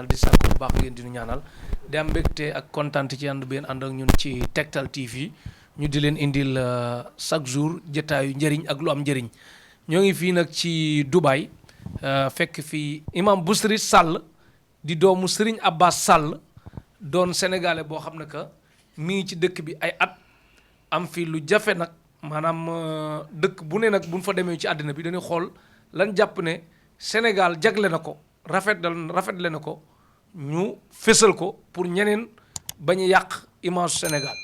ñaanal di sàkku bu baax ngeen di ñu ñaanal di am mbégte ak kontaan ci ànd bi ànd ak ñun ci Tektal TV ñu di leen indil chaque jour jotaayu njëriñ ak lu am njëriñ ñoo ngi fii nag ci Dubaï fekk fii imam Bichri Sall di doomu Serigne Abbas Sall doon sénégalais boo xam ne que mi ngi ci dëkk bi ay at am fi lu jafe nag maanaam dëkk bu ne nag buñ fa demee ci àddina bi dañuy xool lan jàpp ne Sénégal jagle na ko rafetle na ko ñu fésal ko pour ñeneen bañ a yàq image Sénégal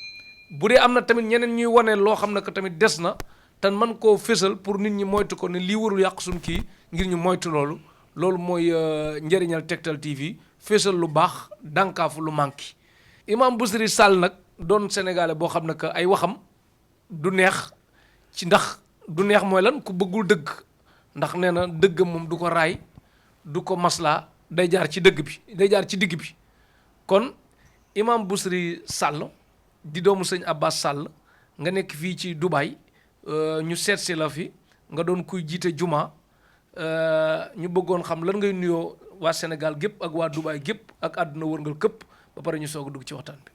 bu dee am na tamit ñeneen ñuy wane loo xam ne que tamit des na te man koo fésal pour nit ñi moytu ko ne lii warul yàq suñ kii ngir ñu moytu loolu mooy njëriñal Tektal TV fésal lu baax dànkaafu lu manqué imam Bichri Sall nag doon sénégalais boo xam ne que ay waxam du neex ci ndax du neex mooy lan ku bëggul dëgg ndax nee na dëgg moom du ko raay du ko maslaa day jaar ci digg bi kon imam Bichri Sall di doomu sëñ Abbas Sall nga nekk fii ci Dubaï ñu seet si la fi nga doon kuy jiite juma ñu bëggoon xam lan ngay nuyoo waa Sénégal gépp ak waa Dubaï gépp ak àdduna wërngal këpp ba pare ñu soog a dugg ci waxtaan bi.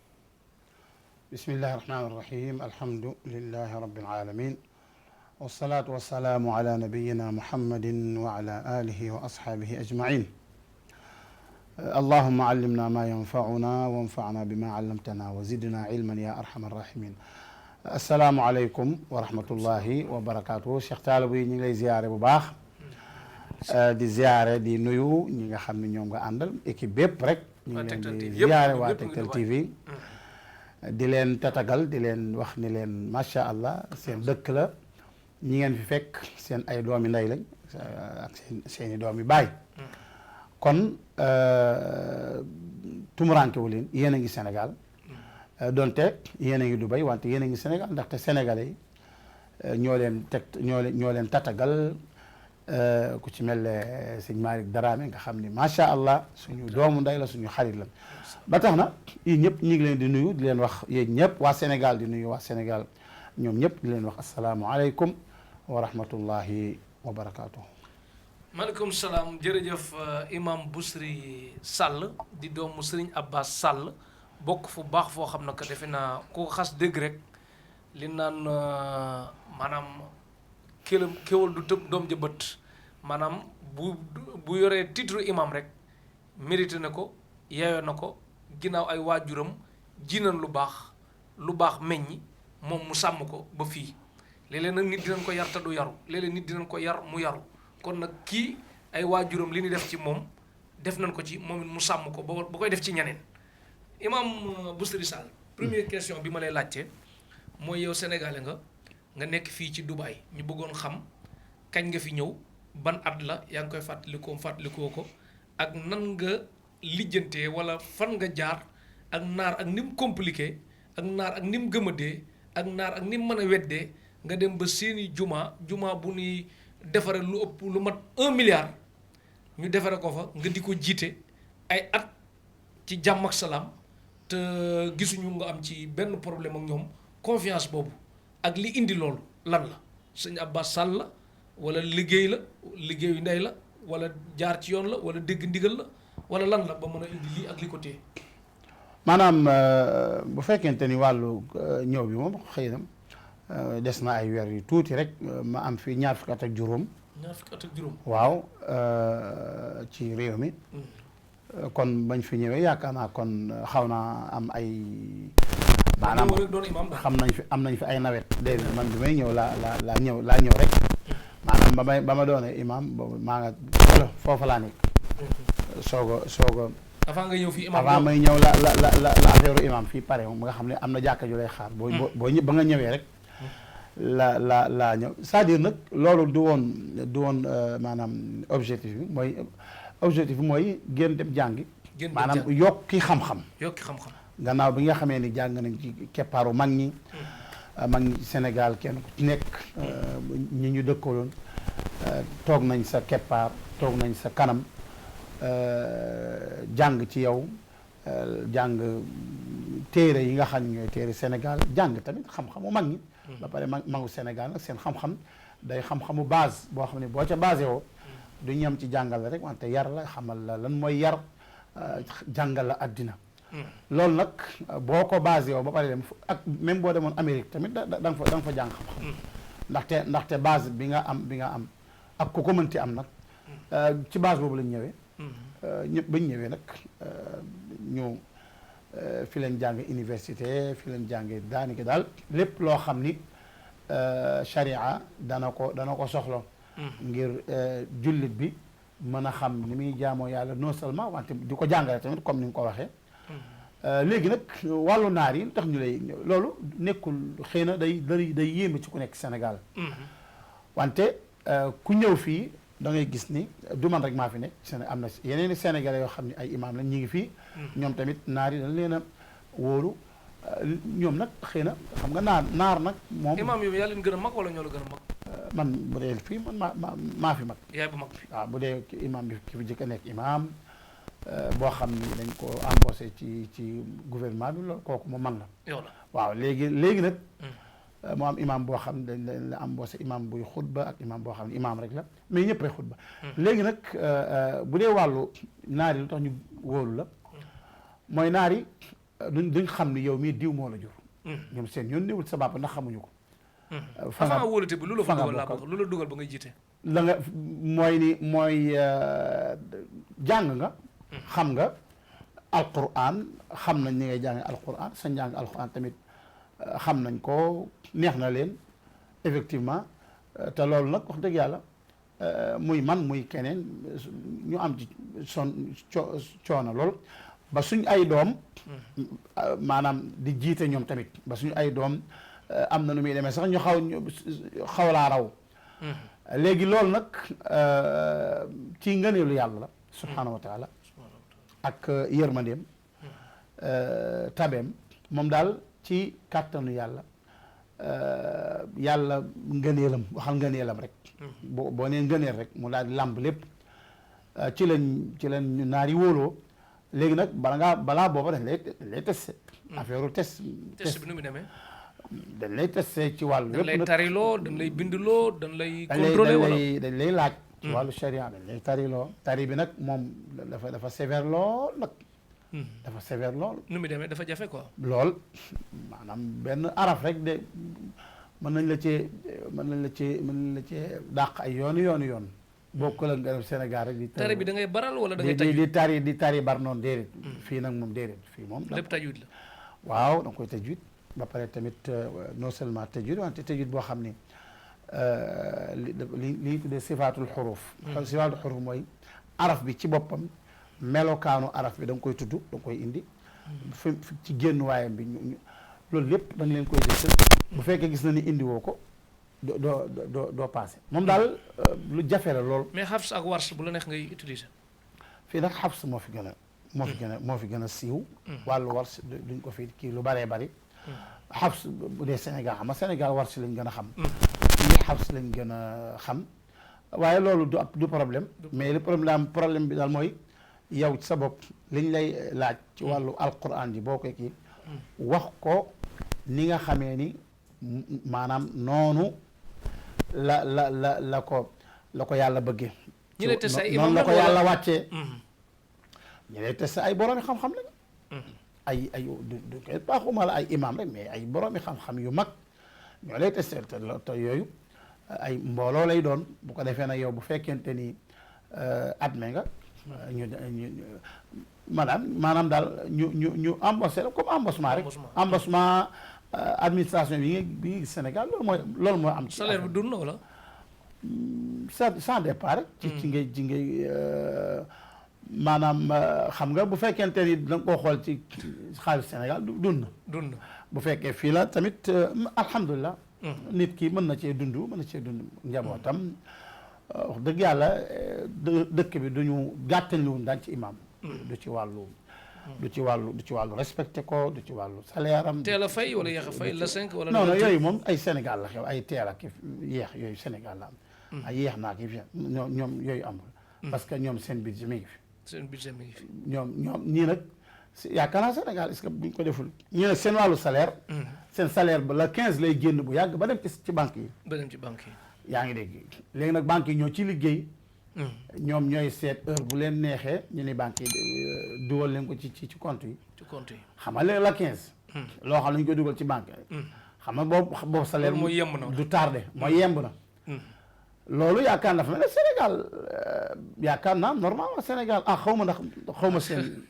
bismillahi rahmaani rahim alhamdulillahi rabbil alamin wasalaatu wasalaamu ala nabiyina muhammadin wa ala alihi wa ashaabihi ajmain allahuma allimna ma yanfauna wanfana bima allamtana wa zidna ilman ya arhamar rahimin asalaamu aleykum wa rahmatullahi wa barakatuhu Cheikh Taalib yi ñu ngi lay ziyaare bu baax di ziyaare di nuyu ñi nga xam ne ñoom nga àndal équipe bépp rek ñu ngi leen di ziyaare waa Tektal TV di leen tatagal di leen wax ni leen macha allah seen dëkk la ñi ngeen fi fekk seen ay doomi ndey lañ ak seen i doomi baay kon tumuranke wu leen yéen a ngi Sénégal donte yéen a ngi Dubaï wante yéen a ngi Sénégal ndaxte sénégalais yi ñoo leen tatagal ku ci mel ne sëñ Malick Dramé nga xam ni macha allah suñu doomu ndey la suñu xarit la ba tax na yéen ñëpp ñu ngi leen di nuyu di leen wax yéen ñëpp waa Sénégal di nuyu waa Sénégal ñoom ñëpp di leen wax asalaamualeykum wa rahmatullahi wa barakaatu. maaleykum salaam jërëjëf imam Bichri Sall di doomu Serigne Abbas Sall bokk fu baax foo xam ne que defe naa ku ko xas dégg rek li naan maanaam kéwal du tëb doom jëbët maanaam bu yoree titre imam rek mérité na ko yeeyoo na ko ginnaaw ay waajuram jinan lu baax meññi moom mu sàmm ko ba fii léeg-léeg nag nit dinañ ko yar te du yaru léeg-léeg nit dinañ ko yar mu yaru kon nag kii ay waajuram li ñu def ci moom def nañ ko ci moom it mu sàmm ko ba koy def ci ñeneen imam Bichri Sall première question bi ma lay laajte mooy yow sénégalais nga nekk fii ci Dubaï ñu bëggoon xam kañ nga fi ñëw ban at la yaa ngi koy fàttalikoo ko ak nan nga lijjantee wala fan nga jaar ak naar ak ni mu compliqué ak naar ak ni mu gëmadee ak naar ak ni mu mën a weddee nga dem ba seeni juma bu ñuy defare lu ëpp lu mat 1 milliard ñu defare ko fa nga di ko jiite ay at ci jàmm ak salaam te gisuñu nga am ci benn problème ak ñoom confiance boobu ak li indi loolu lan la sëñ Abbas Sall la wala liggéeyu ndey la wala jaar ci yoon la wala dégg ndigal la wala lan la ba mën a indi lii ak li ko téye maanaam bu fekkente ni wàllu ñëw bi moom xëy na des na ay weer yu tuuti rek ma am fi ñaar fukki at ak juróom waaw ci réew mi kon bañ fi ñëwee yaakaar naa kon xaw naa am ay maanaam am nañ fi ay nawet dégg nga man bi may ñëw laa ñëw rek maanaam ba ma doone imam boobu maa nga foofa laa nekk sooga avant nga ñëw fii imam avant may ñëw la affaire imam fii pare moom nga xam ne am na jàkka ju lay xaar boo ba nga ñëwee rek laa ñëw c'est-à-dire nag loolu du woon maanaam objectif bi mooy génn dem jàngi maanaam yokki xam-xam gannaaw bi nga xamee ni jàng nañ ci keppaaru mag ñi Sénégal kenn ku ci nekk ñi ñu dëkkaloon toog nañ sa keppaar toog nañ sa kanam jàng ci yow jàng téere yi nga xam ne ñooy téere Sénégal jàng tamit xam-xamu mag ñi ba pare magu Sénégal nag seen xam-xam day xam-xamu base boo xam ne boo ca basé woo du ñem ci jàngal rek wante yar la xamal la lan mooy yar jàngal la addina loolu nag boo ko basé yow ba pare dem ak même boo demoon Amérique tamit da nga fa jàng xam-xam ndaxte base bi nga am ak ku ko mënti am nag ci base boobu lañ ñëwee ñëpp bañ ñëwee nag ñu fi leen jàng université fi leen jàngee daanaka daal lépp loo xam ni sharia dana ko soxla ngir jullit bi mën a xam ni muy jaamoo yàlla non seulement wante di ko jàngale tamit comme ni nga ko waxee léegi nag wàllu naar yi tax ñu lay loolu nekkul xëy na day yéeme ci ku nekk Sénégal wante ku ñëw fii da ngay gis ni du man rek maa fi nekk am na yeneen i Sénégalais yoo xam ne ay imaam lañ ñi ngi fii ñoom tamit naar yi dañ leen a wóolu ñoom nag xëy na xam nga naar nag moom imaam yow yaa leen gën a mag wala ñoo la gën a mag man bu dee fii man maa fi mag yaay bu mag bi waaw bu dee imaam bi ki fi jëkk a nekk imaam boo xam ni dañ ko embauché ci gouvernement bi loolu kooku mu man la yow la waaw léegi nag moo am imaam boo xam ne dañ la embauché imaam buy xutba ak imaam boo xam ne imaam rek la mais ñëppay xutba léegi nag bu dee wàllu naar yi lu tax ñu wóolu la mooy naar yi duñ xam ni yow mii diw moo la jur ñoom seen yoon néewul sa bàpp ndax xamuñu ko avant wóolute bi lu la fa dugal laa bëgg lu la dugal ba ngay jiite la nga mooy jàng nga xam nga alquran xam nañ ni ngay jàng alquran sa njàng alquran tamit xam nañ ko neex na leen effectivement te loolu nag wax dëgg yàlla muy man muy keneen ñu am ci coono lool ba suñ ay doom maanaam di jiite ñoom tamit ba suñu ay doom am na nu muy demee sax ñu xaw laa raw léegi loolu nag ci ngëneelu yàlla la subhaanahu wa taala ak yërmandeem tabeem moom daal ci kàttanu yàlla ngëneelam waxal ngëneelam rek boo nee ngëneel rek mu daal di làmb lépp ci lañ ñu naari wóoloo léegi nag balaa booba dañ lay testé affaire test bi nu mu demee dañ lay testé ci wàllu dañ lay tariloo dañ lay binduloo dañ lay contrôlé wala dañ lay laaj ci wàllu sharia dañ lay tariloo tari bi nag moom dafa sévère lool nag dafa sévère lool nu mu demee dafa jafe quoi lool maanaam benn araf rek de mën nañ la ci dàq ay yoon bokkul ak nga def Sénégal rek di tari bi da ngay baral wala da ngay tajwid di tari bar noonu déedéet fii nag moom déedéet fii moom lépp tajwid la waaw da nga koy tajwid ba pare tamit non seulement tajwid wante tajwid boo xam ni li tuddee sifaatul xuruf sifaatul xuruf mooy araf bi ci boppam melokaanu araf bi da nga koy tudd da nga koy indi fi ci génn waayam bi loolu lépp da nga leen koy def bu fekkee gis na ni indi woo ko doo passé moom daal lu jafe la lool mais xafs ak wars bu la neex ngay utiliser fii nag xafs moo fi gën a siiw wàllu wars duñ ko fi kii lu baree bari xafs bu dee Sénégal xam nga Sénégal wars lañ gën a xam lii xafs lañ gën a xam waaye loolu du problème mais le problème bi daal mooy yow ci sa bopp liñ lay laaj ci wàllu alquran ji boo koy kii wax ko ni nga xamee ni maanaam noonu la ko yàlla bëggee noonu la ko yàlla wàccee ñi lay testé ay boroomi xam-xam lañ ay du koy baaxuma la ay imam rek mais ay boroomi xam-xam yu mag ñoo lay testé te yooyu ay mbooloo lay doon bu ko defee nag yow bu fekkente ni admet nga maanaam daal ñu embauché la comme embauchement rek embauchement administration bi ngi Sénégal loolu mooy am ci salaire bi dund na wala sans départ rek ci ngay maanaam xam nga bu fekkente ni da nga koo xool ci xaalis Sénégal dund na bu fekkee fii la tamit alhamdulilah nit ki mën na cee dund njabootam wax dëgg yàlla dëkk bi duñu gàttañ lu daan ci imam du ci wàllu respecté ko du ci wàllu salaire am teel a fay wala yéex a fay la 5 wala non yooyu moom ay Sénégal la xew ay teel ak yéex yooyu Sénégal la am ay yéex naa ki fi ñoom yooyu amul parce que ñoom seen budget mi ngi fi ñoom ñii nag yaakaar naa Sénégal est-ce que buñ ko deful ñu ne seen wàllu salaire seen salaire ba la 15 lay génn bu yàgg ba dem ci banque yi ba dem ci banque yi yaa ngi dégg léegi nag banque yi ñoo ci liggéey ñoom ñooy seet heure bu leen neexee ñu ni banque yi dugal leen ko ci compte yi. ci compte yi. xam nga léegi la 15. loo xam ne ñu koy dugal ci banque xam nga boobu salaire mooy yemb na du tardé mooy yemb na. loolu yaakaar naa fa mel ne Sénégal yaakaar naa normalement Sénégal xaw ma seen.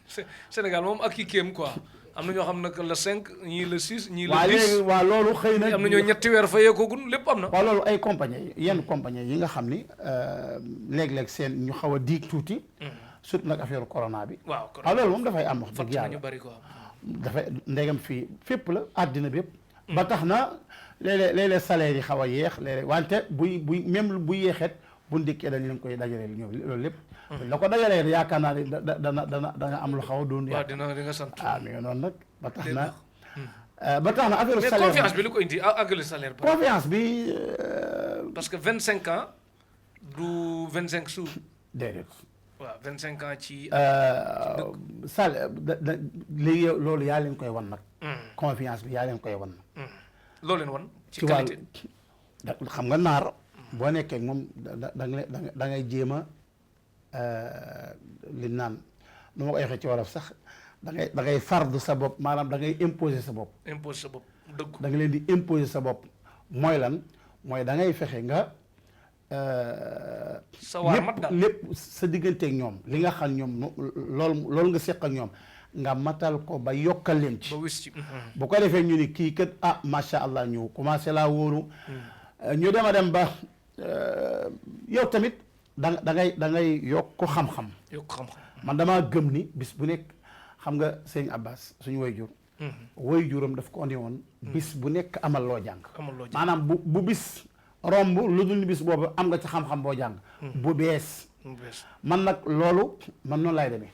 Sénégal moom ak i kéem quoi am na ñoo xam ne le 5 ñii le 6 ñii le 10. waaw léegi waaw loolu xëy na. am na ñoo ñetti weer fayeekoogun lépp am na. waaw loolu ay compagnie yenn compagnie yi nga xam ni léeg-léeg seen ñu xaw a diig tuuti. surtout nag affaire corona bi. waaw loolu moom dafay am wax dëgg yàlla ñu bari quoi. dafay ndegam fii fépp la àddina bi yëpp. ba tax na léeg-léeg salaire yi xaw a yéex léeg-léeg wante buy même bu yéexeet bu ndikkee dañ leen koy dajaleel ñoom loolu lépp. la ko dajalee yaakaar naa ne dana am lu xaw a doon. waaw di nga sant. mi ngi noonu nag ba tax na. affaire salaire mais confiance bi lu ko indi àggali salaire. confiance bi. parce que 25 ans du 25 jours. déedéet. waaw 25 ans ci. salaire léegi loolu yaa leen koy wan nag. confiance bi yaa leen koy wan. loo leen wan. ci qualité xam nga naar. boo nekkee moom da ngay jéem a li naan nu ma ko waxee ci wolof sax da ngay fardu sa bopp maanaam da ngay imposer sa bopp. imposer sa bopp dëgg. da nga leen di imposer sa bopp mooy lan mooy da ngay fexe nga. sa waar mat daal lépp sa digganteeg ñoom li nga xam ñoom loolu nga seq ak ñoom nga matal ko ba yokkal leen ci. ba wis ci. bu ko defee ñu ni kii kat macha allah ñu commencé laa wóoru. ñu dem ba yow tamit da ngay yokk xam-xam. yokk xam-xam man damaa gëm ni bis bu nekk xam nga sëñ Abbas suñu wayjur. wayjuram daf ko andi woon. bis bu nekk amal loo jàng. maanaam bu bis. romb lu dul bis boobu am nga ci xam-xam boo jàng. bu bees. man nag loolu man noonu laay demee.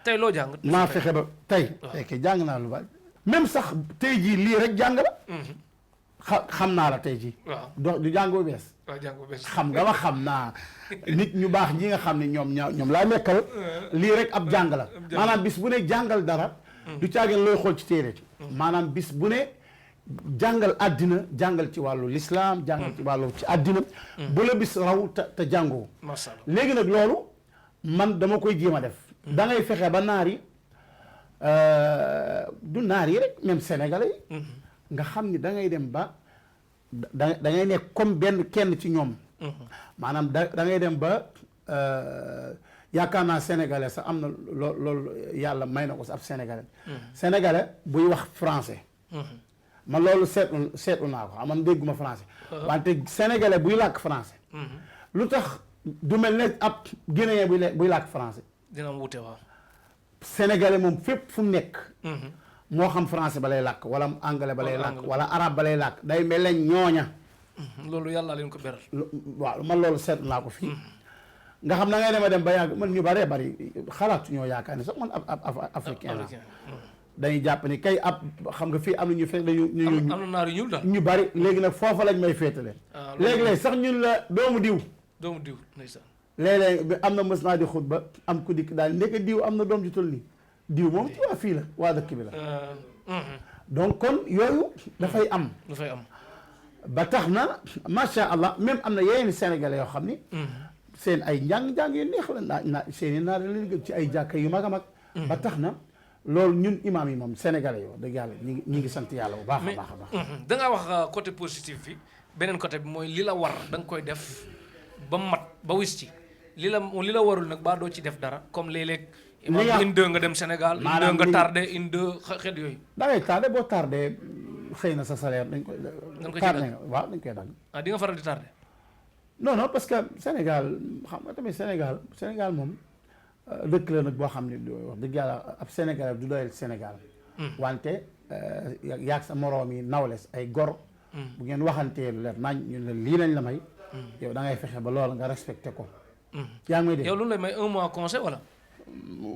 tey loo jàng. maa fexe ba tey. tey jàng naa lu bari. même sax tey jii lii rek jàng la. xam naa la tey jii. waaw du jàng bu bees. waaw jàng bu bees. xam nga ma xam naa nit ñu baax ñi nga xam ne ñoom laa nekkal. lii rek ab jàng la. maanaam bis bu ne jàngal dara. du caagin looy xool ci téere. maanaam bis bu ne. jàngal àddina jàngal ci wàllu lislaam jàngal ci wàllu ci àddina bu la bis raw te jàngoo léegi nag loolu man dama koy jéem a def da ngay fexe ba naar yi du naar yi rek même sénégalais yi nga xam ni da ngay dem ba da ngay nekk comme kenn ci ñoom maanaam da ngay dem ba yaakaar naa sénégalais sax am na loolu yàlla may na ko sax ab sénégalais buy wax français man loolu seetlu naa ko man dégguma français wante sénégalais buy làkk français lu tax du mel ne ab guinéen buy làkk français dina am wute waaw sénégalais moom fépp fu mu nekk moo xam français ba lay làkk wala anglais ba lay làkk wala arabe ba lay làkk day mel ne ñooña loolu yàlla leen ko beral waaw man loolu seetlu naa ko fii nga xam na ngay dem ba yàgg man ñu bëree bëri xalaatu ñoo yaakaar ne sax man ab africain la dañuy jàpp ni kay ab xam nga fii am na ñu fekk dañu am na naar yu ñuul daal ñu bari léegi nag foofa lañ may féetale léegi-léeg sax ñun la doomu diw ndeysaan léeg-léeg am na mës naa di xutba am ku dikk daal ndeke diw am na doom ju toll nii diw moom ci waa fii la waa dëkk bi la donc kon yooyu dafay am ba tax na macha allah même am na yeneen sénégalais yoo xam ni seen ay njàng yu neex la naa seen i naar leen gën ci ay jàkka yu mag a mag ba tax na loolu ñun imaam yi moom sénégalais yoo dëgg yàlla ñi ngi sant yàlla bu baax a baax a baax da ngaa wax côté positif bi beneen côté bi mooy li la war da nga koy def ba mat ba wis ci li la warul nag baa doo ci def dara comme léeg-léeg une deux nga dem Sénégal une deux nga tardé une deux xeet yooyu da ngay tardé boo tardé xëy na sa salaire dañ koy tardé waaw dañ koy dagg di nga faral di tardé non parce que Sénégal xam nga tamit Sénégal moom dëkk la nag boo xam ne wax dëgg yàlla ab Sénégal du doyal Sénégal wante yaag sa moroom yi nawles ay gor bu ngeen waxantee lu leer nañ ñu ne lii lañ la may yow da ngay fexe ba loolu nga respecté ko yaa ngi may dégg yow lu lay may 1 mois conseil wala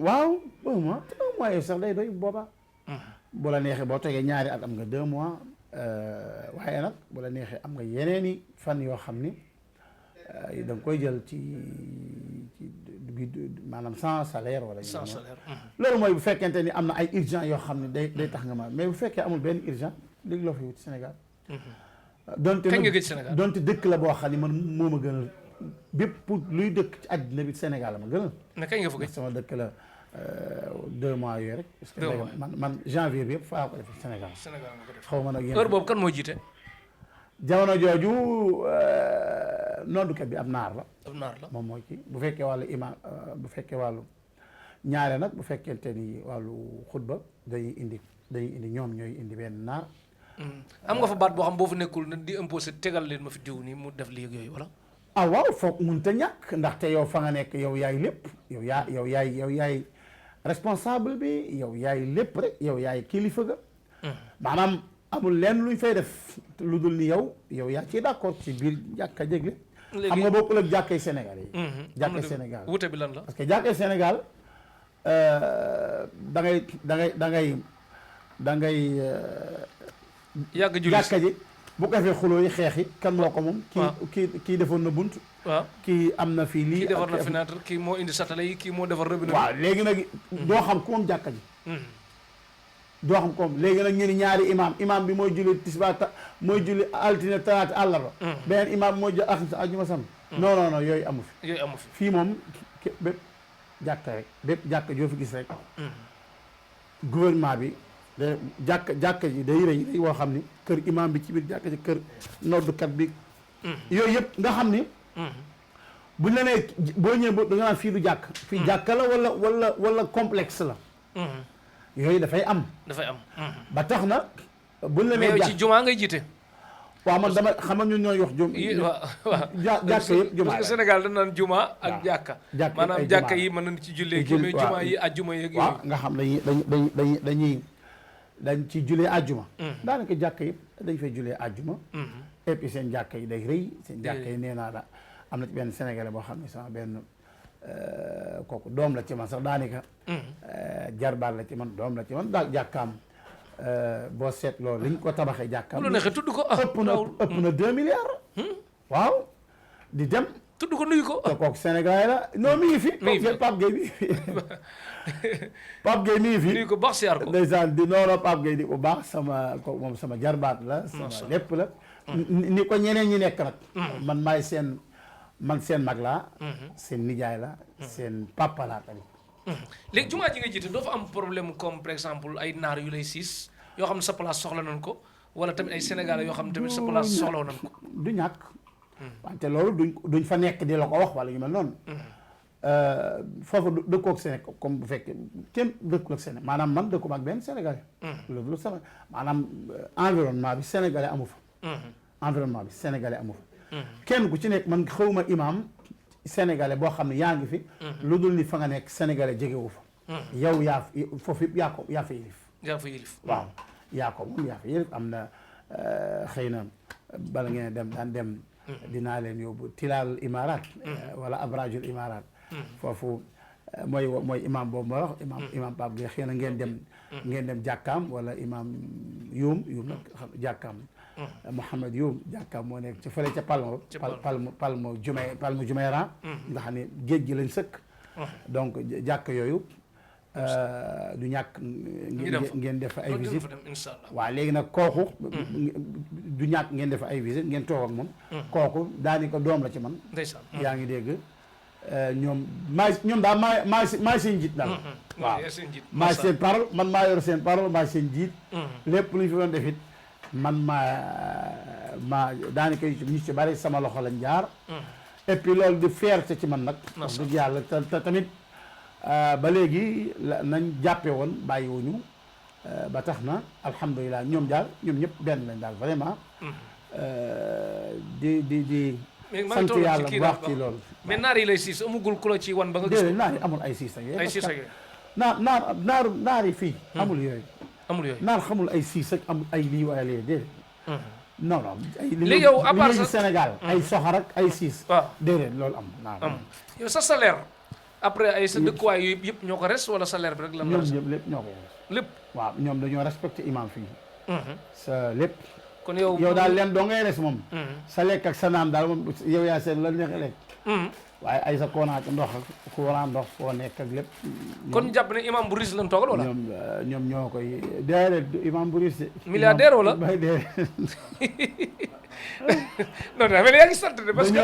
waaw 1 mois yow sax day doy boobaa bu la neexee boo tegee ñaari at am nga 2 mois waaye nag bu la neexee am nga yeneeni fan yoo xam ni da nga koy jël ci maanaam sans salaire wala sans salaire loolu mooy bu fekkente ni am na ay urgent yoo xam ne day tax nga ma mais bu fekkee amul benn urgent léegi loo fi wut Sénégal kañ nga gëj Sénégal donte dëkk la boo xam ne man moo ma gënal bépp luy dëkk ci àddina bi Sénégal ma gënal. mais kañ nga fa gëj. sama dëkk la 2 mois yooyu rek. parce que man janvier bi yëpp faa ko def Sénégal. Sénégal nga ko def xaw ma nag yéen heure boobu kan moo jiite. jamono jooju noddukat bi ab naar la. ab naar la moom mooy kii bu fekkee wàllu imam bu fekkee wàllu ñaare nag bu fekkente ni wàllu xutba dañuy indi ñoom ñooy indi benn naar. am nga fa baat boo xam boo fa nekkul na di imposé tegal leen ma fi diw nii mu def lii ak yooyu wala. ah waaw foog mënut a ñàkk ndaxte yow fa nga nekk yow yaay lépp yow yaay responsable bi yow yaay lépp rek yow yaay kilifa ga. maanaam amul lenn luñ fay def lu dul ni yow yaa ciy d'accord ci biir jàkka jégle. xam nga bokkul ak jàkkay Sénégal yi. jàkkay Sénégal wute bi lan la. parce que jàkkay Sénégal da ngay. yàgg julli jàkka ji bu ko defee xuloo yi xeex yi kan moo ko moom. kii defoon na bunt. waaw kii am na fii lii. kii defar na fenêtre kii moo indi satala yi kii moo defar robinet. waaw léegi nag doo xam ku moom jàkka ji. doo xam ko moom léegi nag ñu ni ñaari imam bi mooy julli tisbaar mooy julli altine talaata àllarba. beneen imam mooy jël alxames àjjuma sam. non yooyu amu fi. yooyu amu fi fii moom bépp jàkka rek bépp jàkka joo fi gis rek. gouvernement bi. jàkka ji day rëy day woo xam ni kër imam bi ci biir jàkka ji kër noddukat bi. yooyu yëpp nga xam ni. buñ la nee boo ñëwee da nga naan fii du jàkk. fii jàkka la wala complexe la. yooyu dafay am. ba tax na. buñ la nee mais ci jumaa ngay jiite. waaw man dama xam nga ñun ñooy wax jum. jàkka yëpp jumaa parce que Sénégal dañ naan jumaa ak jàkka. maanaam jàkka yi mën nañ ci jullee kii mais jumaa yi àjjuma yeeg waaw nga xam dañ ci julee àjjuma. daanaka jàkka yëpp dañ fay julee àjjuma. et puis seen jàkka yi day rëy. seen jàkka yi nee naa la am na ci benn sénégalais boo xam ne sama benn kooku doom la ci man sax daanaka. jarbaat la ci man doom la ci man daal jàkkaam boo seetloo liñ ko tabaxee jàkkaam. bu la neexee tudd ko ëpp na 2 milliards. waaw di dem. tudd ko nuyu ko. te kooku sénégalais la non mi ngi fi. Pape Gueye mi ngi fi. Pape Gueye mi ngi fi. nuyu ko baax siyaar ko. ndeysaan di noonu Pape Gueye di bu baax kooku moom sama jarbaat la. sama lépp la. ni ko ñeneen ñi nekk nag. man maay seen mag laa. seen nijaay la. seen papa laa tamit. léegi jumaa ji nga jiite doo fa am problème comme par exemple ay naar yu lay siis yoo xam ne sa place soxla nañ ko wala tamit ay sénégalais yoo xam ne tamit sa place soxla nañ ko. du ñàkk. wante loolu duñ fa nekk di la ko wax wala yu mel noonu. foofu dëkkoog Sénégal comme bu fekkee kenn dëkkul ak Sénégal maanaam man dëkku ak benn sénégalais. loolu sama maanaam environnement bi sénégalais amu fa. environnement bi sénégalais amu fa. kenn ku ci nekk man xawma imam sénégalais boo xam ne yaa ngi fi. lu dul ni fa nga nekk sénégalais jegewu fa. yow foofu yëpp yaa fa yilif. yaa fa yilif waaw yaa ko moom yaa fa yilif am na xëy na bala ngeen daan dem. dinaa leen yóbbu tilaalul imaaraat. wala abrajul imaaraat. foofu mooy imam boobu ma wax imam Pape Gueye xëy na ngeen dem jàkkaam wala imam Youm nag xam jàkkaam. Mouhamed Youm jàkkaam moo nekk ci fële ca Palmo Jumeirah. nga xam ne géej gi lañ sëkk. donc jàkk yooyu du ñàkk. ngeen def ay visite waaw léegi nag kooku. du ñàkk ngeen def ay visite ngeen toog ak moom. kooku daanaka doom la ci man. yaa ngi dégg. ñoom daal maay seen njiit daal. waaw maay seen parole man maa yor seen parole maay seen njiit. lépp lu ñu fi doon def it man maa daanaka ñu ci bari sama loxo lañ jaar. et puis loolu di fierté ci man nag. wax dëgg yàlla te tamit ba léegi nañ jàppe woon bàyyiwuñu ba tax na alhamdulilah ñoom ñëpp benn lañ daal vraiment. di. sant yàlla bu baax ci loolu. mais naar yi lay siis amugul ku la ci wan ba nga gis. déedéet naar yi amul ay siis ak yooyu. ay siis ak yooyu. naar yi fii. amul yooyu. naar xamul ay siis ak amul ay lii wala lii déedéet. non. léegi yow à part ça Sénégal ay soxor ak ay siis. waaw déedéet loolu am. yow sa salaire après ay sa dëkkuwaay yooyu yëpp ñoo ko res wala salaire bi rek la. ñoom ñëpp lépp ñoo ko res. lépp waaw ñoom dañoo respecté imam fii. sa lépp. kon yow daal leen doo ngay res moom. sa lekk ak sa naan daal moom yow yaa seen la neexee lekk. waaye ay sa koonaat ndox ak courant ndox foo nekk ak lépp. kon jàpp ne imam bu riche lañ toogal wala. ñoom ñoo koy déedéet imam bu riche. milliardaire wala. non dafa mel ni yaa ngi sant de parce que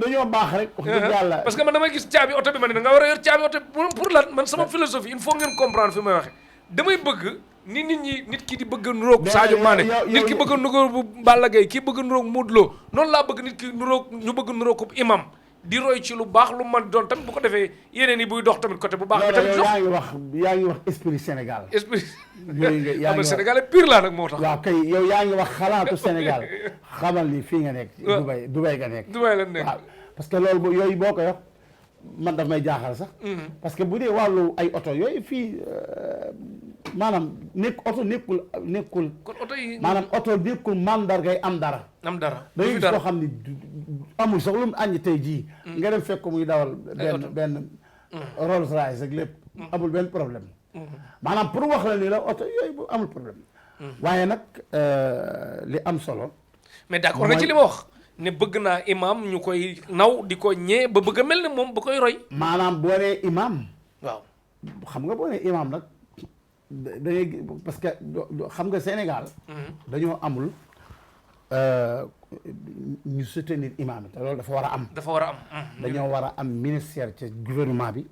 dañoo baax rek wax dëgg yàlla parce que man damay gis caabi oto bi ma ne da nga war a yor caabi oto bi pour lan man sama philosophie il faut ngeen comprendre fi may waxe damay bëgg ni nit ki di bëgg a nuroog Sadio Mané nit ki bëgg a nuroog bu Balla Gaye kii bëgg a nuroog Modou Lo noonu laa bëgg nit ki nuroog ñu bëgg a nuroog ko imam di roy ci lu baax lu man doon tamit bu ko defee yeneen yi buy dox tamit côté bu baax bi tamit jox yaa ngi wax esprit Sénégal esprit xam Sénégal pire laa nag moo tax waaw kay yow yaa ngi wax xalaatu Sénégal xamal ni fii nga nekk Dubaï nga nekk Dubaï la nekk waaw parce que loolu yooyu boo ko wax man daf may jaaxal sax parce que bu dee wàllu ay oto yooyu fii maanaam nekkul kon oto yi maanaam oto nekkul mandargay am dara da ngay gis koo xam ni amul sax lu mu àññi tey jii nga dem fekk ko muy dawal benn Rolls Royce ak lépp amul benn problème maanaam pour wax la ni la oto yooyu bu amul problème waaye nag li am solo mais d'accord nga ci li ma wax ne bëgg naa imam ñu koy naw di ko ñee ba bëgg a mel ne moom ba koy roy maanaam boo nee imam waaw xam nga boo nee imam nag da ngay parce que xam nga Sénégal dañoo amul ñu soutenir imam te loolu dafa war a am dañoo war a am ministère ci gouvernement bi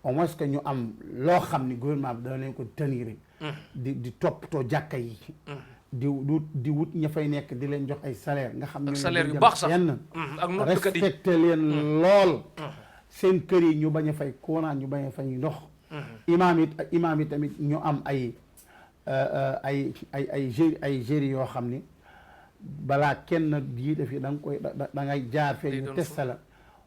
au moins que ñu am loo xam ni gouvernement bi dana leen ko tenir di toppatoo jàkka yi di wut ña fay nekk di leen jox ay salaire nga xam ne salaire yu baax sax yenn ak noppkat yi respecté leen lool seen kër yi ñu bañ a fay courant ñu bañ a fay ndox imaam yi tamit ñu am ay géri yoo xam ni balaa kenn jiite fi da nga koy da ngay jaar fee ñu testa la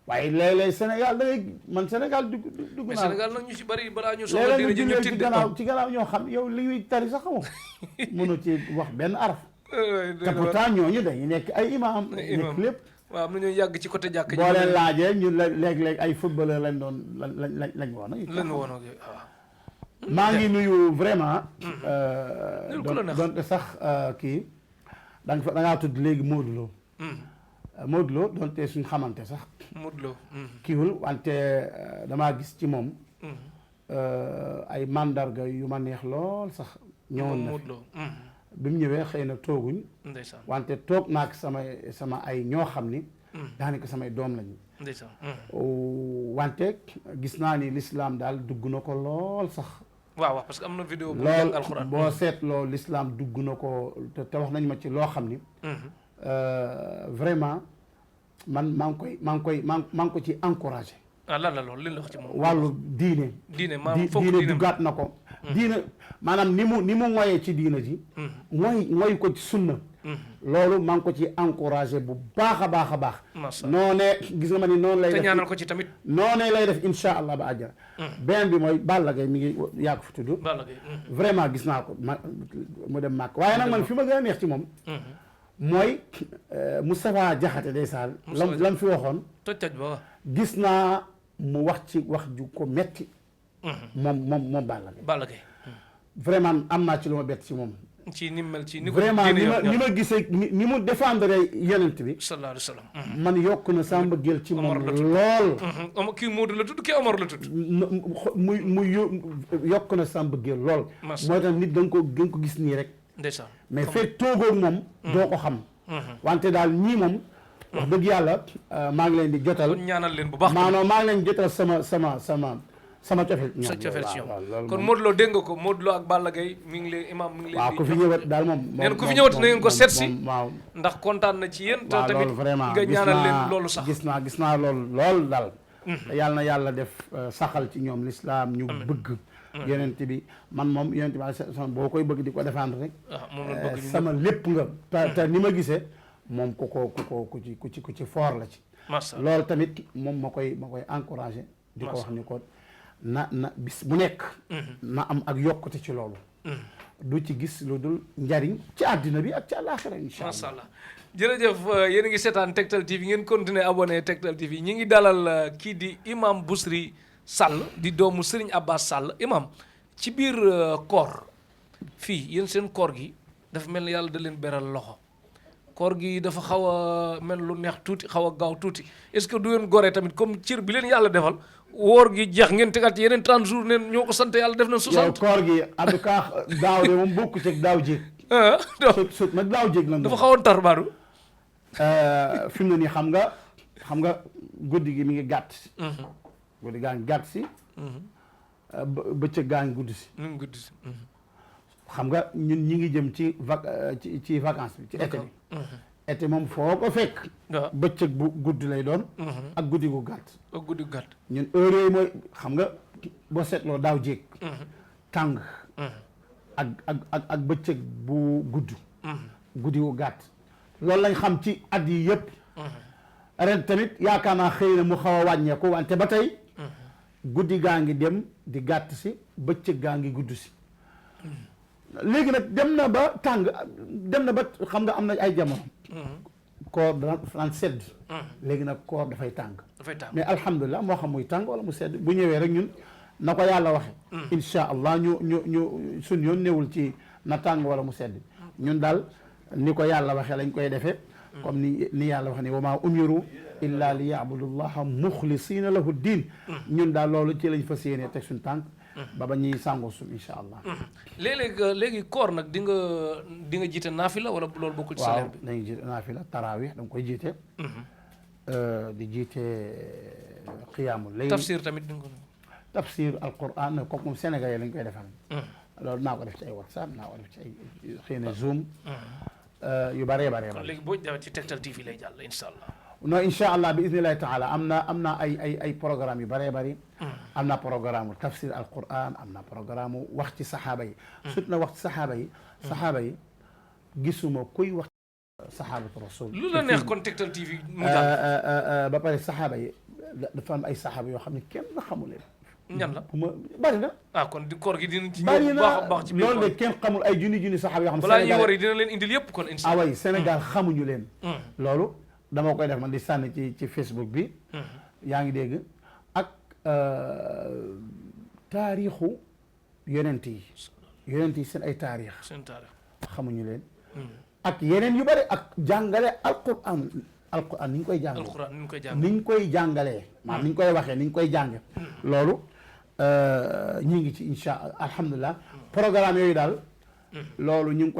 waaye léeg-léeg Sénégal da ngay man Sénégal dugg mais naa Sénégal nag ñu si bëri balaa ñu soxla dina ñu ci gannaaw ñoo xam yow li ñuy tari sax xamoo mënu ci wax benn araf te pourtant ñooñu dañuy nekk ay imaam nekk lépp waaw am na ñoo yàgg ci côté jàkk ji boo leen laajee ñu léeg-léeg ay footballeur lañ doon lañ woon waaw maa ngi nuyu vraiment doonte sax kii da ngaa tudd léegi Modou Lo Modou Lo doonte suñ xamante sax Modou Lo kiiwul wante damaa gis ci moom ay mandarga yu ma neex lool sax ñëwoon na bi mu ñëwee xëy na tooguñ wante toog naak sama ay ñoo xam ni daanaka samay doom lañu wante gis naa ni l'islam daal dugg na ko lool sax waaw parce que am na vidéo bu lool alxuraan boo seetloo l'islam dugg na ko te wax nañ ma ci loo xam ni vraiment man maa ngi ko ci encouragé lan la loolu li la wax ci moom wàllu diine maanaam foog diine duggaat na ko diine maanaam ni mu ngoyee ci diine ji ngoy ko ci sunna loolu maa ngi ko ci encouragé bu baax a baax noonee gis nga ma ni noonu lay def te ñaanal ko ci tamit noonee lay def insha allah ba àjjana benn bi mooy Balla Gaye mi ngi yaa ko fi tudd vraiment gis naa ko mu dem màkk waaye nag man fi ma gën a neex ci moom mooy Moustapha Diakhaté ndeysaan lam fi waxoon toj ba gis naa mu wax ci wax ju ko metti moom Balla Gaye vraiment am naa ci lu ma bett ci moom ci ni mel ci ni ko vraiment ni ma gisee ni mu défendre yonent bi sallallahu alayhi wa sallam man yokk na sama mbëggeel ci moom lool kii Modou la tudd kii Omar la tudd muy yokk na sama mbëggeel lool mooy tax nit da nga ko gis nii rek ndeysaan mais fekk toogoo moom doo ko xam wante daal ñii moom wax dëgg yàlla maa ngi leen di jotal ñaanal leen bu baax maanaam maa ngi leen di jotal sama cofeel sa cofeel ci ñoom kon Modou Lo dégg nga ko Modou Lo ak Balla Gaye mi ngi leen imam mi ngi leen waaw ku fi ñëwat daal moom neen ku fi ñëwat na ngeen ko seet si waaw ndax kontaan na ci yéen te waaw tamit loolu vraiment nga ñaanal leen loolu sax gis naa loolu daal yàlla na yàlla def saxal ci ñoom l'islam ñu bëgg yonent bi man moom yonent bi sama boo koy bëgg di ko défendre rek sama lépp nga te ni ma gisee moom ku ci fort la ci loolu tamit moom ma koy encouragé di ko wax ni ko na bis bu nekk na am ak yokkute ci loolu du ci gis lu dul njariñ ci àddina bi ak ci àllaaxira insha allah masha allah jërëjëf yéen a ngi seetaan Tektal TV ngeen continuer abonné Tektal TV ñi ngi dalal kii di imam Bousry Sall di doomu Serigne Abbas Sall imam ci biir koor fii yéen seen koor gi dafa mel ni yàlla da leen beral loxo koor gi dafa xaw a mel lu neex tuuti xaw a gaaw tuuti est-ce que du ngeen goree tamit comme cër bi leen yàlla defal woor gi jeex ngeen tegaat ci yeneen 30 jours neen ñoo ko sant yàlla def na 60 yow koor gi en tout cas daaw de moom bokku ci daaw jéeg sut nag daaw jéeg la dafa xawoon tar baadu fi mu ne nii xam nga guddi gi mi ngi gàtt si guddi gaa ngi gàtt si bëccëg gaa ngi gudd si xam nga ñun ñi ngi jëm ci vacances bi ci été bi été moom foo ko fekk bëccëg bu gudd lay doon ak guddi gu gàtt ñun heure yooyu mooy xam nga boo seetloo daaw jéeg tàng ak bëccëg bu gudd guddi gu gàtt loolu lañ xam ci at yi yëpp ren tamit yaakaar naa xëy na mu xaw a wàññeeku wante ba tey guddi gaa ngi dem di gàtt si bëccëg gaa ngi gudd si léegi nag dem na ba tàng dem na ba xam nga am na ay jamono koor daan sedd léegi nag koor dafay tàng mais alhamdulilah moo xam muy tàng wala mu sedd bu ñëwee rek ñun na ko yàlla waxe insha allah ñu suñ yoon newul ci na tàng wala mu sedd ñun daal ni ko yàlla waxee lañ koy defee comme ni yàlla wax ne wa maa umiru illa li yaabudullaha muxlisina lahu diin ñun daal loolu ci lañ fas yéene teg suñ tànk ba ñuy sàngoo suñ insha allah léegi koor nag di nga jiite naafila wala loolu bokkul ci salaire bi dañuy jiite naafila tarawih da nga koy jiite di jiite qiyaamul layl tafsir tamit di nga ko tafsir alquran kooku moom Sénégal yi lañ koy defal loolu naa ko def ci ay WhatsApp naa ko def ci ay xëy na Zoom yu bëree léegi boo demee ci Tektal TV lay jàll incha allah non incha allah bi idnillahi taala am na ay programme yu bëree bëri am na programme tafsir alquran am na programme wax ci saxaaba yi surtout na wax ci saxaaba yi gisuma kuy wax saxaabatu rasul lu la neex kon Tektal TV mu jàll ba pare saxaaba yi dafa am ay saxaaba yoo xam ne kenn xamu leen ñan la bari na kon di koor gi dinañ ci bari ñëw baax ci biir loolu de kenn xamul ay junni saxaaba yoo xam balaa ñuy war yi dina leen indil yëpp kon incha allah away Sénégal xamuñu leen loolu dama koy def man di sànni ci Facebook bi yaa ngi dégg ak taarixu yonent yi seen ay taarix xamuñu leen ak yeneen yu bari ak jàngale alquran ni ñu koy jàngale ni ñu koy jàngalee maanaam ni ñu koy waxee ni ñu koy jàng loolu ñu ngi ci insha allah alhamdulilah programme yooyu daal loolu ñu ngi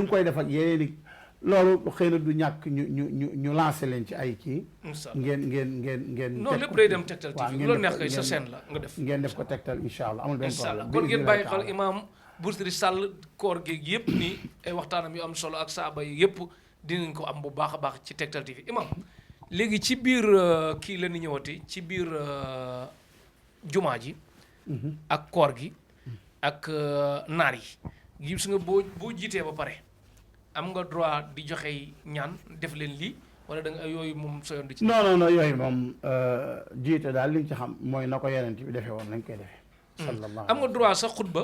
koy def ak yeneen i loolu xëy na du ñàkk ñu lancé leen ci ay kii ngeen non lépp day dem Tektal TV loolu neex kay sa chaîne la nga def ngeen def ko Tektal insha allah amul benn problème kon ngeen bàyyi xel imam Bouchri Sall koor gi yëpp nii ay waxtaanam yu am solo ak saaba yi yëpp dinañ ko am bu baax a baax ci Tektal TV imam léegi ci biir kii la ñu ñëwati ci biir jumaa ji ak koor gi ak naar yi gis nga boo jiitee ba pare am nga droit di joxe ñaan def leen lii wala da nga yooyu moom sa yoon di ci non yooyu moom jiite daal li nga ci xam mooy na ko yonent bi defee woon lañ koy defee sallallahu am nga droit sa xutba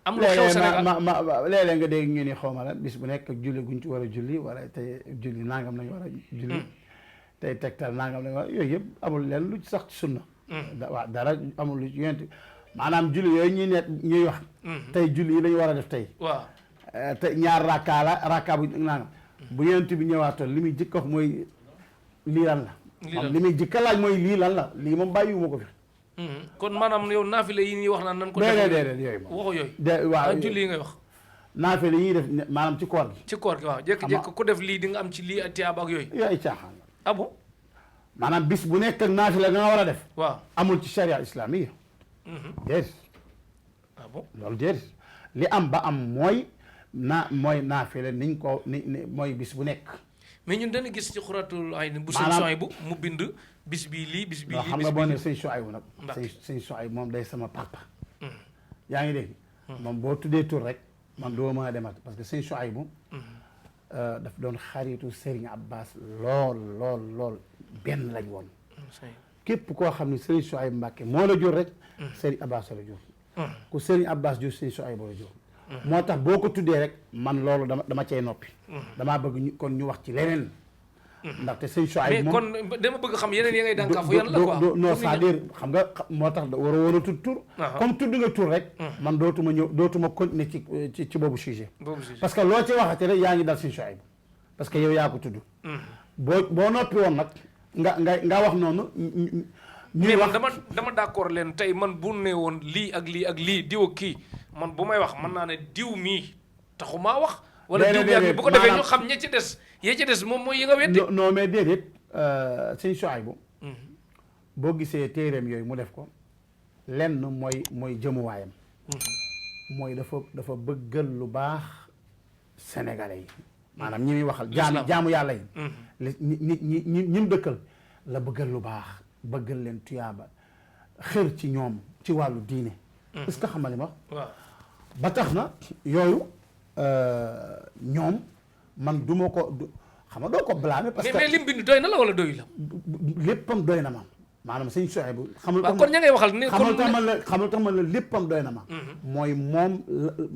am lu xew Sénégal léeg-léeg nga dégg ñu ni xawma la bis bu nekk julli guñ ci war a julli wala tey julli nangam lañ war a julli tey Tektal nangam lañ war a yooyu yëpp amul leen lu ci sax ci sunna waaw dara amul lu ci yonent maanaam julli yooyu ñuy wax tey julli yi lañu war a def tey waaw te ñaar rakka bu nangam bu yonent bi ñëwaatoon li muy jëkk wax mooy lii lan la li muy jëkk laaj mooy lii lan la lii moom bàyyiwuma ko fi kon maanaam yow naafile yi ñuy wax naan nan ko déedéet yooyu moom waxu yooyu waaw julli yi ngay wax naafile yi ñuy def maanaam ci koor gi waaw jékki-jékki ku def lii di nga am ci lii ak tiyaaba ak yooyu ay caaxaan ah bon maanaam bis bu nekk ak naafile nga war a def waaw amul ci charia islamiya déedéet ah bon loolu déedéet li am ba am mooy naafile niñ ko ni mooy bis bu nekk mais ñun dañu gis ci xuratul ay bu sëñ Souhaïbou bu mu bind bis bii lii bis bii lii xam nga boo ne sëñ Souhaïbou nag sëñ Souhaïbou moom day sama papa yaa ngi dégg moom boo tuddee tur rek man doo mën a demat parce que sëñ Souhaïbou daf doon xaritu Serigne Abbas lool benn lañ woon képp koo xam ne Serigne Souhaïbou Mbacké moo la jur rek Serigne Abbas la jur ku Serigne Abbas jur Serigne Souhaïbou la jur moo tax boo ko tuddee rek man loolu dama cay noppi damaa bëgg kon ñu wax ci leneen ndaxte sëñ Souhaïbou moom mais kon dama bëgg xam yeneen yi ngay dànkaafu yan la quoi non c'est-à-dire xam nga moo tax war a woon a tudd tur comme tudd nga tur rek man dootuma continuer ci boobu sujet parce que loo ci waxate rek yaa ngi dal sëñ Souhaïbou parce que yow yaa ko tudd boo noppi woon nag nga wax noonu mais man dama d'accord leen tey man bu ne woon lii ak lii ak lii diw ak kii man bu may wax mën naa ne diw mii taxumaa wax wala diw bi ak bu ko defee ñu xam ña ci des yee ci des moom mooy yi nga weddi. non mais déedéet sëñ Souhaïbou boo gisee téereem yooyu mu def ko lenn mooy jëmuwaayam. mooy dafa bëggal lu baax sénégalais yi. maanaam ñi muy waxal jaamu yàlla yi. ñi mu dëkkal la bëggal lu baax bëggal leen tuyaaba xër ci ñoom ci wàllu diine. est-ce que xam nga li ma wax. waaw ba tax na yooyu ñoom man du ma ko xam nga doo ko blâmer. parce que mais lim bind doy na la wala doy la. léppam doy na ma maanaam sëñ Souhaïbou. xamul kon ña ngay waxal ne xamul tax man la léppam doy na ma. mooy moom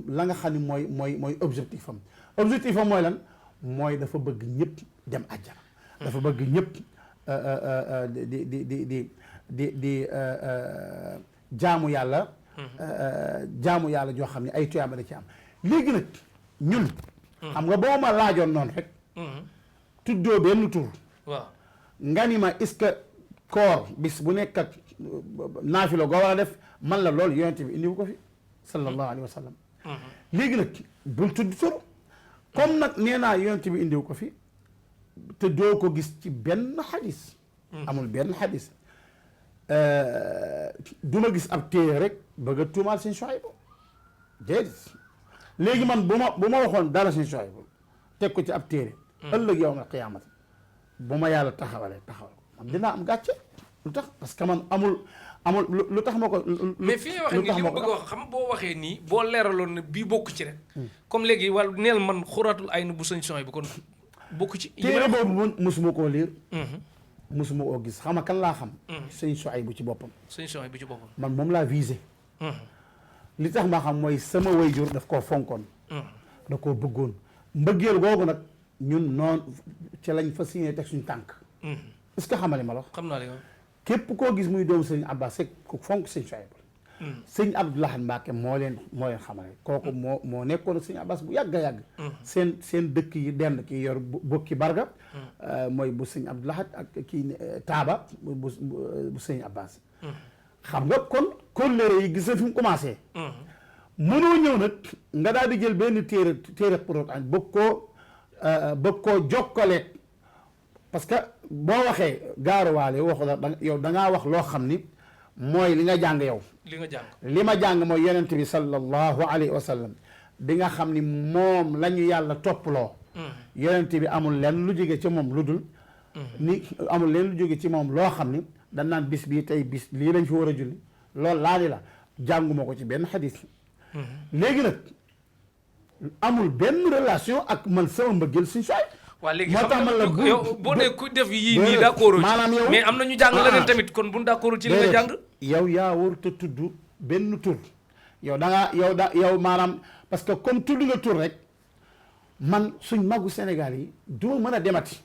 la nga xam ne mooy objectif am. objectif am mooy lan mooy dafa bëgg ñëpp dem àjjana. dafa bëgg ñëpp di jaamu yàlla. jaamu yàlla joo xam ne ay tuyaaba da ci am léegi nag ñun. xam nga boo ma laajoon noonu rek. tuddoo benn tur. waaw nga ni ma est-ce que koor bis bu nekk ak naafila goo war a def man la loolu yonent bi indiwu ko fi sallallahu alayhi wa sallam. léegi nag bul tudd tur comme nag nee naa yonent bi indiwu ko fi te doo ko gis ci benn xadis. amul benn xadis. du ma gis ab téere rek bëgg a tuumaal sëñ Souhaïbou déedéet léegi man bu ma waxoon dara sëñ Souhaïbou teg ko ci ab téere. ëllëg yawmal qiyaamati bu ma yàlla taxawal ko man dinaa am gàcce. lu tax parce que man amul lu tax ma ko. mais fi nga waxee nii li ma bëgg a wax xam boo waxee nii boo leeraloon ne bii bokk ci rek. comme léegi wàllu neel man xuratul ay na bu sëñ Souhaïbou kon bokk ci. téere boobu mosuma koo liir. mosuma koo gis xam nga kan laa xam. sëñ Souhaïbou ci boppam. sëñ Souhaïbou ci boppam. man moom laa visé. li tax ma xam mooy sama wayjur daf koo fonkoon. da koo bëggoon mbëggeel googu nag ñun noonu ci lañ fas yéene teg suñu tànk. est-ce que xamali ma la wax. xam naa li képp koo gis muy doomu sëñ Abbas Seck ku fonk sëñ Souhaïbou. sëñ Abdou Lahad Mbacké moo leen xamale kooku moo nekkoon sëñ Abbas bu yàgg a yàgg. seen dëkk yi dend kii yor bokki barga. mooy bu sëñ Abdou Lahad ak kii Taaba bu sëñ Abbas. xam nga kon kóllëre yi gis na fi mu commencé. mënoo ñëw nag nga daal di jël benn téere Porokhane bëgg koo jokkaleeg parce que boo waxee gaaruwaale waxu la yow da ngaa wax loo xam ni mooy li nga jàng yow. li ma jàng mooy yonent bi sallallahu alayhi wa sallam di nga xam ni moom la ñu yàlla topploo. yonent bi amul lenn lu jóge ci moom lu dul. ni amul lenn lu jóge ci moom loo xam ni dañ naan bis bii tey bis lii lañ fi war a julli loolu laa ni la jànguma ko ci benn xadis. léegi nag amul benn relation ak man sama mbëggeel suñu soay. waa léegi xam nga yow boo nee ku def yii nii d'accord maanaam yow mais am na ñu jàng leneen tamit kon bu ñu d'accord ci li nga jàng. yow yaa warut a tudd benn tur yow da ngaa yow maanaam parce que comme tudd nga tur rek man suñ magu Sénégal yi du ma mën a demati.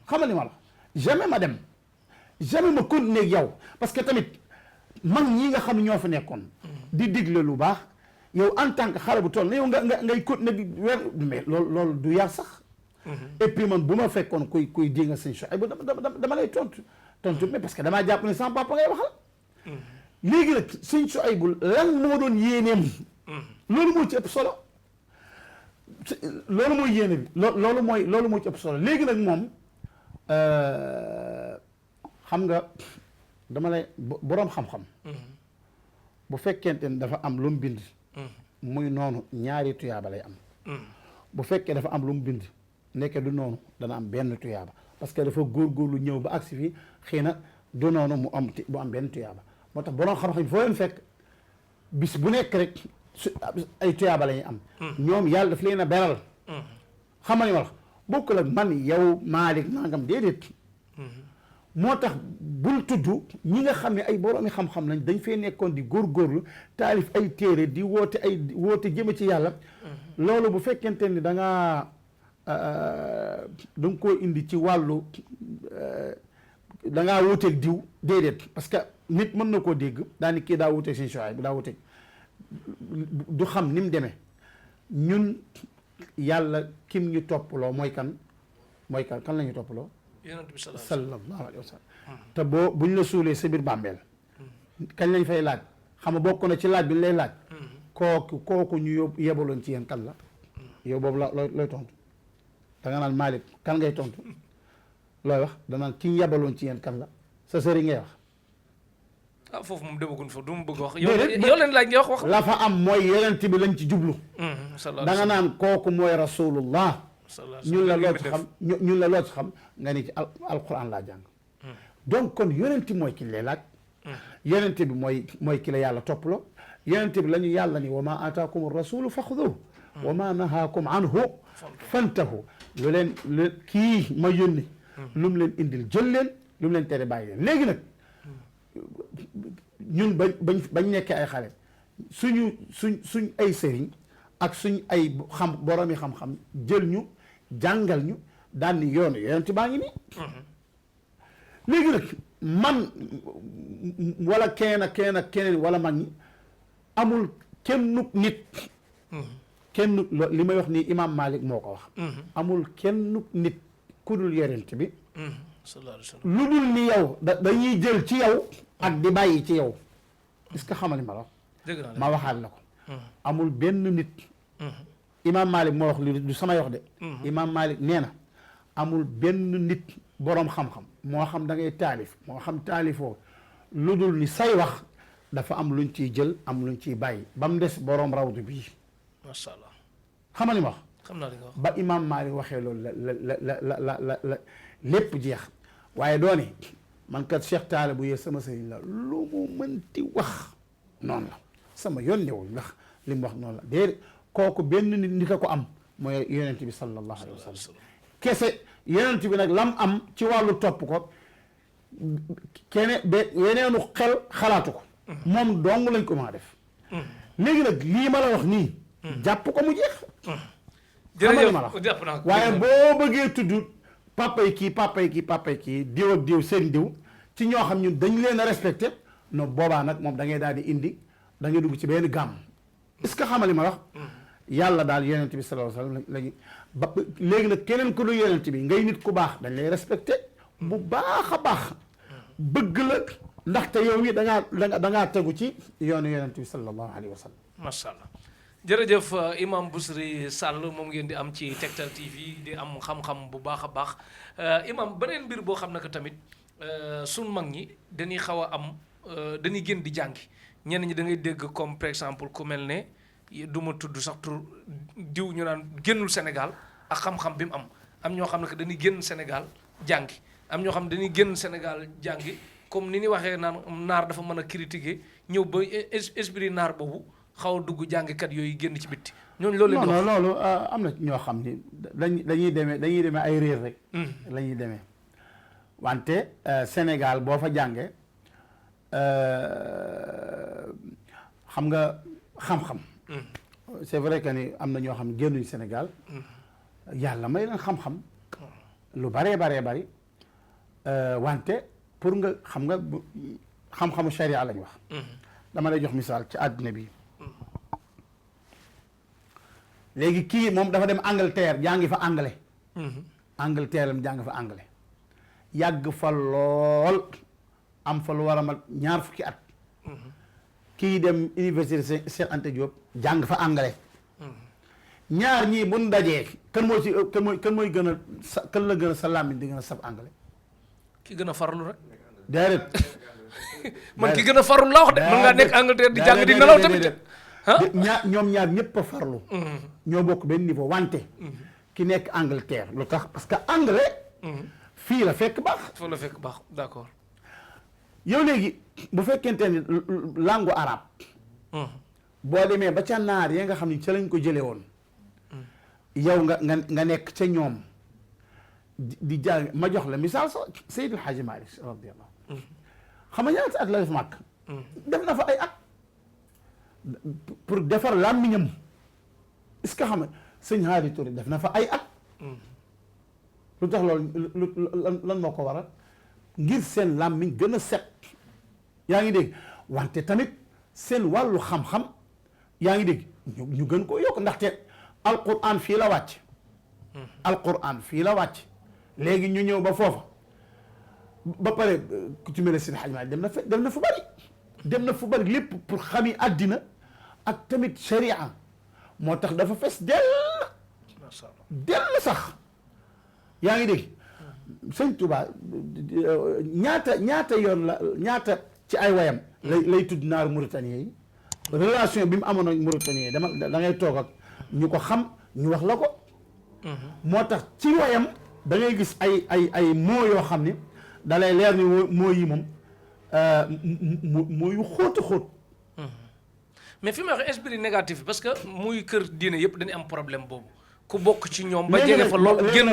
xamal li ma la jamais ma dem jamais ma continuer ak yow parce que tamit mag ñii nga xam ne ñoo fa nekkoon. di digle lu baax yow en tant que xale bu toll na yow ngay continuer di weer mais loolu du yar sax. et puis man bu ma fekkoon kuy dégg nga sëñ Souhaïbou dama lay tontu mais parce que damaa jàpp ne sama papa ngay waxal. léegi nag sëñ Souhaïbou lan moo doon yéeneem. loolu moo ci ëpp solo. loolu mooy yéene bi loolu moo ci ëpp solo léegi nag moom xam nga dama lay boroom xam-xam. bu fekkente ne dafa am lu mu bind. muy noonu ñaari tuyaaba lay am. bu fekkee dafa am lu mu bind. nekke du noonu dana am benn tuyaaba parce que dafa góorgóorlu ñëw ba agsi fii xëy na du noonu mu am benn tuyaaba moo tax borom xam-xam foo leen fekk bis bu nekk rek ay tuyaaba la ñuy am. ñoom yàlla daf leen a beral. xamal ni ma la bokkul ak man yow Malick nangam déedéet. moo tax bul tudd ñi nga xam ne ay boroomi xam-xam lañ dañ fee nekkoon di góorgóorlu taalif ay téere di woote jëme ci yàlla. loolu bu fekkente ni da nga koo indi ci wàllu da ngaa wuuteeg diw déedéet parce que nit mën na koo dégg daani kii daa wuuteeg seen Souhaïbou bi daa wuuteeg du xam ni mu demee ñun yàlla kim ñu toppaloo mooy kan kan la ñu toppaloo yonent bi sallallahu alayhi wa sallam te buñ la suulee sa biir bàmmeel kañ lañ fay laaj xam nga bokk na ci laaj bi ñu lay laaj kooku ñu yebaloon ci yéen kan la yow boobu la looy tontu da nga naan Malick kan ngay tontu looy wax danaan ki ñu yabaloon ci yéen kan la sa sëriñ ngay wax. ah foofu moom demaguñ fa du ma bëgg wax. yow leen laaj nga wax. la fa am mooy yonent bi lañ ci jublu. da nga naan kooku mooy rasulullah. ñun la loo ci xam ñun la loo ci xam nga ni ci alquran laa jàng. donc kon yonent mooy ki lay laaj. yonent bi mooy ki la yàlla toppaloo. yonent bi la ñu yàlla ni wa ma ataakum rasulu faxuduhu wa ma nahaakum anhu fantahu lu leen kii ma yónni lu mu leen indil jël leen lu mu leen tere bàyyi leen léegi nag ñun bañ nekkee ay xale suñ ay sëriñ ak suñ ay boroomi xam-xam jël ñu jàngal ñu daan ni yoonu yonent baa ngi nii léegi nag man wala keneen wala mag ñi amul kenn nit kenn li may wax nii imam Malik moo ko wax amul kenn nit ku dul yonent bi lu dul ni yow dañuy jël ci yow ak di bàyyi ci yow est-ce que xamali ma la ma waxaat la ko amul benn nit imam Malik moo wax li du samay wax de imam Malik nee na amul benn nit boroom xam-xam moo xam da ngay taalif moo xam taalifoo lu dul ni say wax dafa am luñ ciy jël am luñ ciy bàyyi ba mu des boroom rawdu bii macha allah xamali ma wax xam naa li nga wax ba imam Malik waxee loolu la lépp jeex waaye doone man kat Cheikh Taala bu yee sama sëriñ la lu mu mënti wax noonu la sama yoon newul ndax li mu wax noonu la déedéet kooku benn nit a ko am mooy yonent bi sallallahu alayhi wa sallam kese yonent bi nag lam am ci wàllu topp ko yeneenu xel xalaatu ko moom dong lañ ko maa def léegi nag lii ma la wax nii jàpp ko mu jeex jërëjëf jàpp naa ko waaye boo bëggee tudd papay kii diw ak diw seen diw ci ñoo xam ñun dañ leen a respecté no boobaa nag moom da ngay daal di indi da ngay dugg ci benn gàmm est-ce que xamali ma wax yàlla daal yonent bi sallallahu alayhi wasallam lañu ba léegi nag keneen ku du yonent bi ngay nit ku baax dañ lay respecté bu baax a baax bëgg la ndaxte yow mi da ngaa tegu ci yoonu yonent bi sallallahu alayhi wasallam macha allah jërëjëf imam Bousry Sall moom ngeen di am ci Tektal TV di am xam-xam bu baax a baax imam beneen mbir boo xam ne que tamit suñ mag ñi dañuy xaw a am dañuy gën di jàngi ñenn ñi da ngay dégg comme par exemple ku mel ne du ma tudd sax tur diw ñu naan génnul Sénégal ak xam-xam bi mu am ñoo xam ne que dañuy génn Sénégal jàngi am ñoo xam ne dañuy génn Sénégal jàngi comme ni ñuy waxee naan naar dafa mën a critiquer ñëw ba esprit naar boobu xaw a dugg jàngikat yooyu génn ci bitti ñooñu loolu leen non loolu am na ñoo xam ni dañuy demee ay réer rek la ñuy demee wante Sénégal boo fa jàngee xam nga xam-xam c'est vrai que ni am na ñoo xam ne génnuñ Sénégal yàlla may leen xam-xam lu baree bari wante pour nga xam nga xam-xamu sharia lañ wax dama lay jox misaal ci àddina bi léegi kii moom dafa dem Angleterre jàngi fa anglais Angleterre lam jàng fa anglais yàgg fa lool am fa lu war a mat 20 at kii dem université Cheikh Anta Diop jàng fa anglais ñaar ñii buñ dajee kan mooy gën a sa kan la gën a sa làmmiñ di gën a sab anglais ki gën a farlu rek déedéet man ki gën a farlu laa wax de mën ngaa nekk Angleterre di jàng di nelaw tamit ñoom ñaar ñëpp a farlu ñoo bokk benn niveau wante ki nekk Angleterre lu tax parce que anglais fii la fekk baax fii la fekk baax d'accord yow léegi bu fekkente ni langue arabe boo demee ba ca naar yi nga xam ni ca lañ ko jële woon yow nga nekk ca ñoom di jàng ma jox la misaal sax Seydil Hadji Malick radiyallahu xam nga ñaata at la def màkk def na fa ay at pour defar làmmiñam est-ce que xam nga sëñ Haadi Touré def na fa ay at lu tax loolu lan moo ko waral ngir seen làmmiñ gën a set yaa ngi dégg wante tamit seen wàllu xam-xam yaa ngi dégg ñu gën koo yokk ndaxte alquran fii la wàcc alquran fii la wàcc léegi ñu ñëw ba foofa ba pare ku ci mel ne Seydi Hadji Malick dem na fu bari lépp pour xami àddina ak tamit sharia moo tax dafa fes dell sax yaa ngi dégg sëñ Touba ñaata yoon la ñaata ci ay wayam lay tudd naaru Mauritanie yi relation bi mu amoon ak Mauritanie yi da ngay toog ak ñu ko xam ñu wax la ko moo tax ci wayam da ngay gis ay mots yoo xam ni da lay leer ni mots yi moom mooy yu xóot a xóot mais fi may wax esprit négatif parce que muy kër diine yëpp dañuy am problème boobu ku bokk ci ñoom ba jege fa lool génn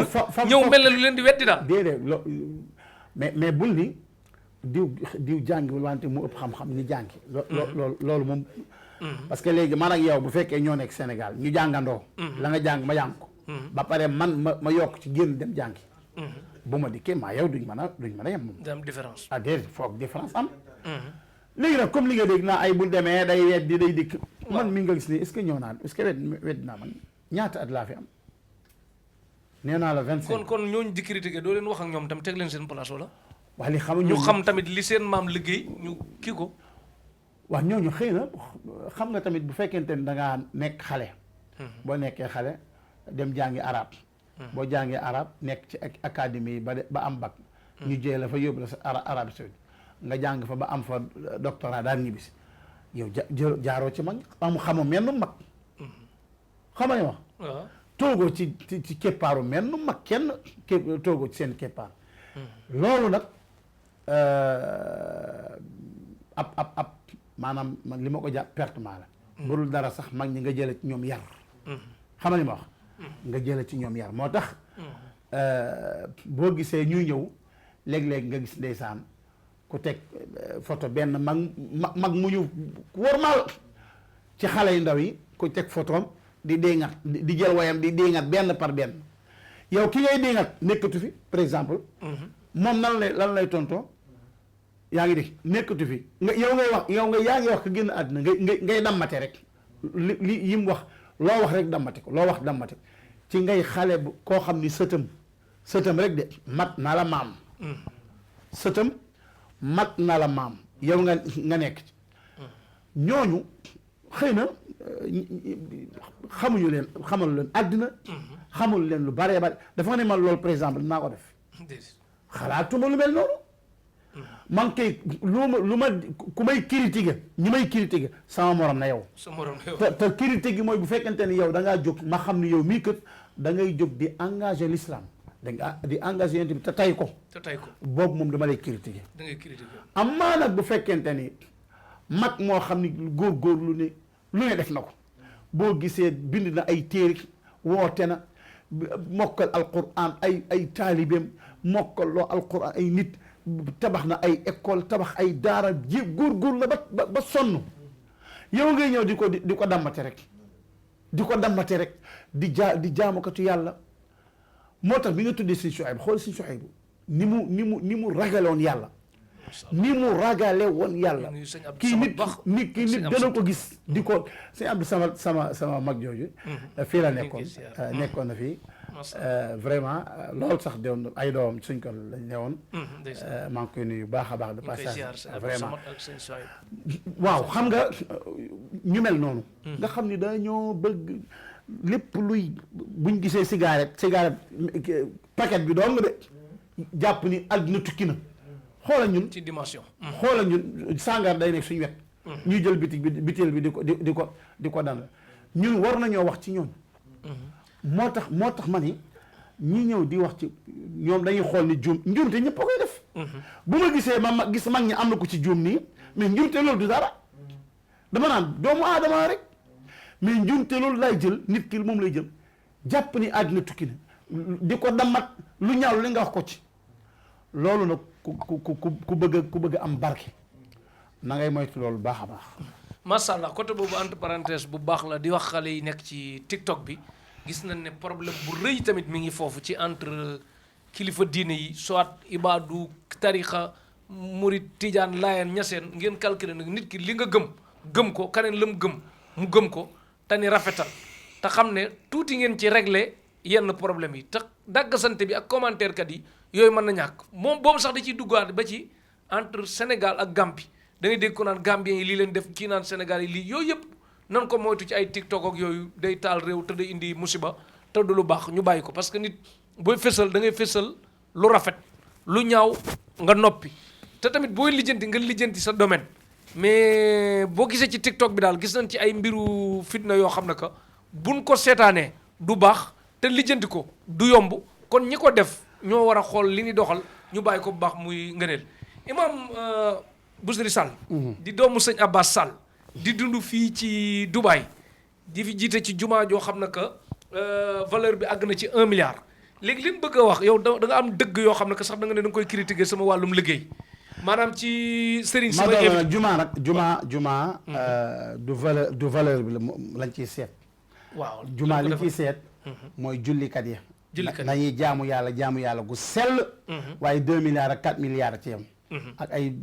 ñëw mel na lu leen di weddi daal déedéet mais bul ni diw jàngiwul wante mu ëpp xam-xam ni jàngi loolu moom parce que léegi man ak yow bu fekkee ñoo nekk Sénégal ñu jàngandoo la nga jàng ma jàng ko ba pare man ma yokk ci génn dem jàngi bu ma dikkee maa yow duñ mën a yem moom am différence ah déedéet foog différence am léegi nag comme li nga dégg naa ay bu demee day weddi day dikk man mi nga gis nii est-ce que ñëw naa est-ce que wedd naa man ñaata at laa fi am nee naa la 25 kon ñooñu di critiquer doo leen wax ak ñoom tam teg leen seen place wala wax li xamuñu ñu xam tamit li seen maam liggéey ñu kii ko wax ñooñu xëy na xam nga tamit bu fekkente ni da ngaa nekk xale boo nekkee xale dem jàngi arabe boo jàngee arabe nekk ci académie yi ba am bac ñu jëlee la fa yóbbu la sa Arabie Saoudite nga jàng fa ba am fa doctorat daal ñibbisi yow jaaroo ci mag xamoo menn mag xam nga wax toogoo ci keppaaru menn mag kenn toogoo ci seen keppaar loolu nag ab maanaam man li ma ko jàpp pertement la burul dara sax mag ñi nga jële ci ñoom yar xam nga li ma wax nga jële ci ñoom yar moo tax boo gisee ñuy ñëw léeg-léeg nga gis ndeysaan ku teg photo benn mag mu ñu wormaal ci xale yu ndaw yi ku teg photoom di déngat di jël wayam di déngat benn par benn yow ki ngay déngat nekkatu fi par exemple moom lan lay tontoo yaa ngi dégg nekkatu fi nga yow yaa ngi wax ko génn àddina ngay dammate rek li yi mu wax loo wax rek dammate ko loo wax dammate ko ci ngay xale bu koo xam ni sëtam rek de mat na la maam sëtam mat na la maam yow nga nekk ci ñooñu xëy na xamuñu leen xamalu leen àddina xamul leen lu baree bare dafa nga ne man loolu par exemple dinaa ko def xalaatuma lu mel noonu man kay lu ma ku may critiquer ñi may critiquer sama morom na yow te critique gi mooy bu fekkente ni yow da ngaa jóg ma xam ni yow mii kët da ngay jóg di engagé l'islam di engagé yent bi te tay ko boobu moom dama lay critiquer amaa nag bu fekkente ni mag moo xam ni góor lu ne def na ko boo gisee bind na ay téere woote na mokkal alquran ay taalibeem mokkal loo alquran ay nit tabax na ay école tabax ay daara ji góor la ba sonn yow ngay ñëw di ko dammate rek di jaamukatu yàlla moo tax bi nga tuddee Sëñ Suhaybu xool Sëñ Suhaybu ni mu ragaloon yàlla ni mu ragale woon yàlla kii nit dana ko gis di ko sëñ Abdou sama mag jooju fii la nekkoon na fii vraiment loolu sax doon ay doom suñ ko lañ ne woon maa ngi koy nuyu baax a baax de passage vraiment waaw xam nga ñu mel noonu nga xam ni dañoo bëgg lépp luy buñ gisee cigarette paquet bi doon nga de jàpp ni àdduna tukki na xoola ñun ci dimension xoola ñun sàngar day nekk suñu wet ñuy jël bitéel bi di ko dana ñun war nañoo wax ci ñoom moo tax ma ni ñi ñëw di wax ci ñoom dañuy xool ni njuumte ñëpp a koy def bu ma gisee ma gis mag ñi am na ko ci juum nii mais njuumte loolu du dara dama naan doomu aadama rek mais njuumte loolu lay jël nit ki moom lay jël jàpp ni àddina tukki na di ko damat lu ñaaw li nga wax ko ci loolu nag ku bëgg am barke na ngay moytu loolu baax a baax macha allah côté boobu entre parenthèse bu baax la di wax xale yi nekk ci TikTok bi gis nañ ne problème bu rëy tamit mi ngi foofu ci entre kilifa diine yi soit ibaadu tarixa murit tijaan laayeen ñaseen ngeen calculer nag nit ki li nga gëm ko kaneen la mu gëm ko te ni rafetal te xam ne tuuti ngeen ci régler yenn problème yi te daggasante bi ak commentaire kat yi yooyu mën na ñàkk moom boobu sax da ciy duggaat ba ci entre Sénégal ak Gambie da ngay dégg ko naan Gambien yi lii leen def kii naan Sénégal yi lii yooyu yëpp nan ko moytu ci ay TikTok ak yooyu day taal réew te day indi musiba te du lu baax ñu bàyyi ko parce que nit booy fésal da ngay fésal lu rafet lu ñaaw nga noppi te tamit booy lijjanti nga lijjanti sa domaine mais boo gisee ci TikTok bi daal gis nañ ci ay mbiru fitna yoo xam ne que buñ ko seetaanee du baax te lijjanti ko du yomb kon ñi ko def ñoo war a xool li ni doxal ñu bàyyi ko bu baax muy ngëneel imam Bousri Sall di doomu sëñ Abbas Sall di dund fii ci Dubaï di fi jiite ci jumaa joo xam ne que valeur bi àgg na ci 1 milliard léegi li ñu bëgg a wax yow da nga am dëgg yoo xam ne que sax da nga ne da nga koy critiquer sama wàllum liggéey maanaam ci sëriñ si jumaa nag jumaa du valeur bi lañ ciy seet waaw jumaa liñ ciy seet mooy jullikat yi nañuy jaamu yàlla gu sell waaye 2 milliards ak 4 milliards ci yam ak ay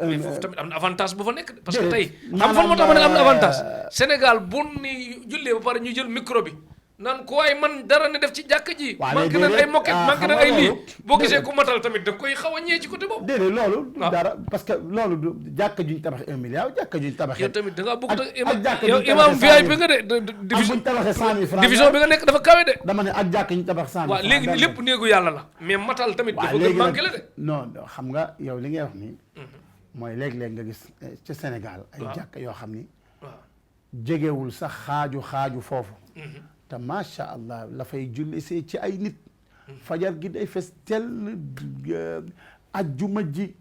mais foofu tamit am na avantage bu fa nekk parce que tey xam fan moo tax ma ne am na avantage Sénégal bu ni jullee ba pare ñu jël micro bi naan ko waaye man dara ne def ci jàkk ji manqué nañ ay moquette manqué nañ ay lii boo gisee ku matal tamit da koy xaw a ñee ci côté boobu déedéet loolu dara parce que loolu du jàkk juñ tabax 1 milliard jàkk juñ tabax yow tamit da ngaa bëgg yow imam VIP nga de buñ tabaxee 100 000 francs division bi nga nekk dafa kawe de dama ne ak jàkk ñu tabax 100 000 waaw léegi ni lépp néegu yàlla la mais matal tamit dafa gën manqué la de non xam nga yow li ngay wax nii mooy léeg-léeg nga gis ci Sénégal ay jàkk yoo xam ni jegewul sax xaaju foofu te macha allah la fay julli see ci ay nit fajar gi day fes tel ajjuma ji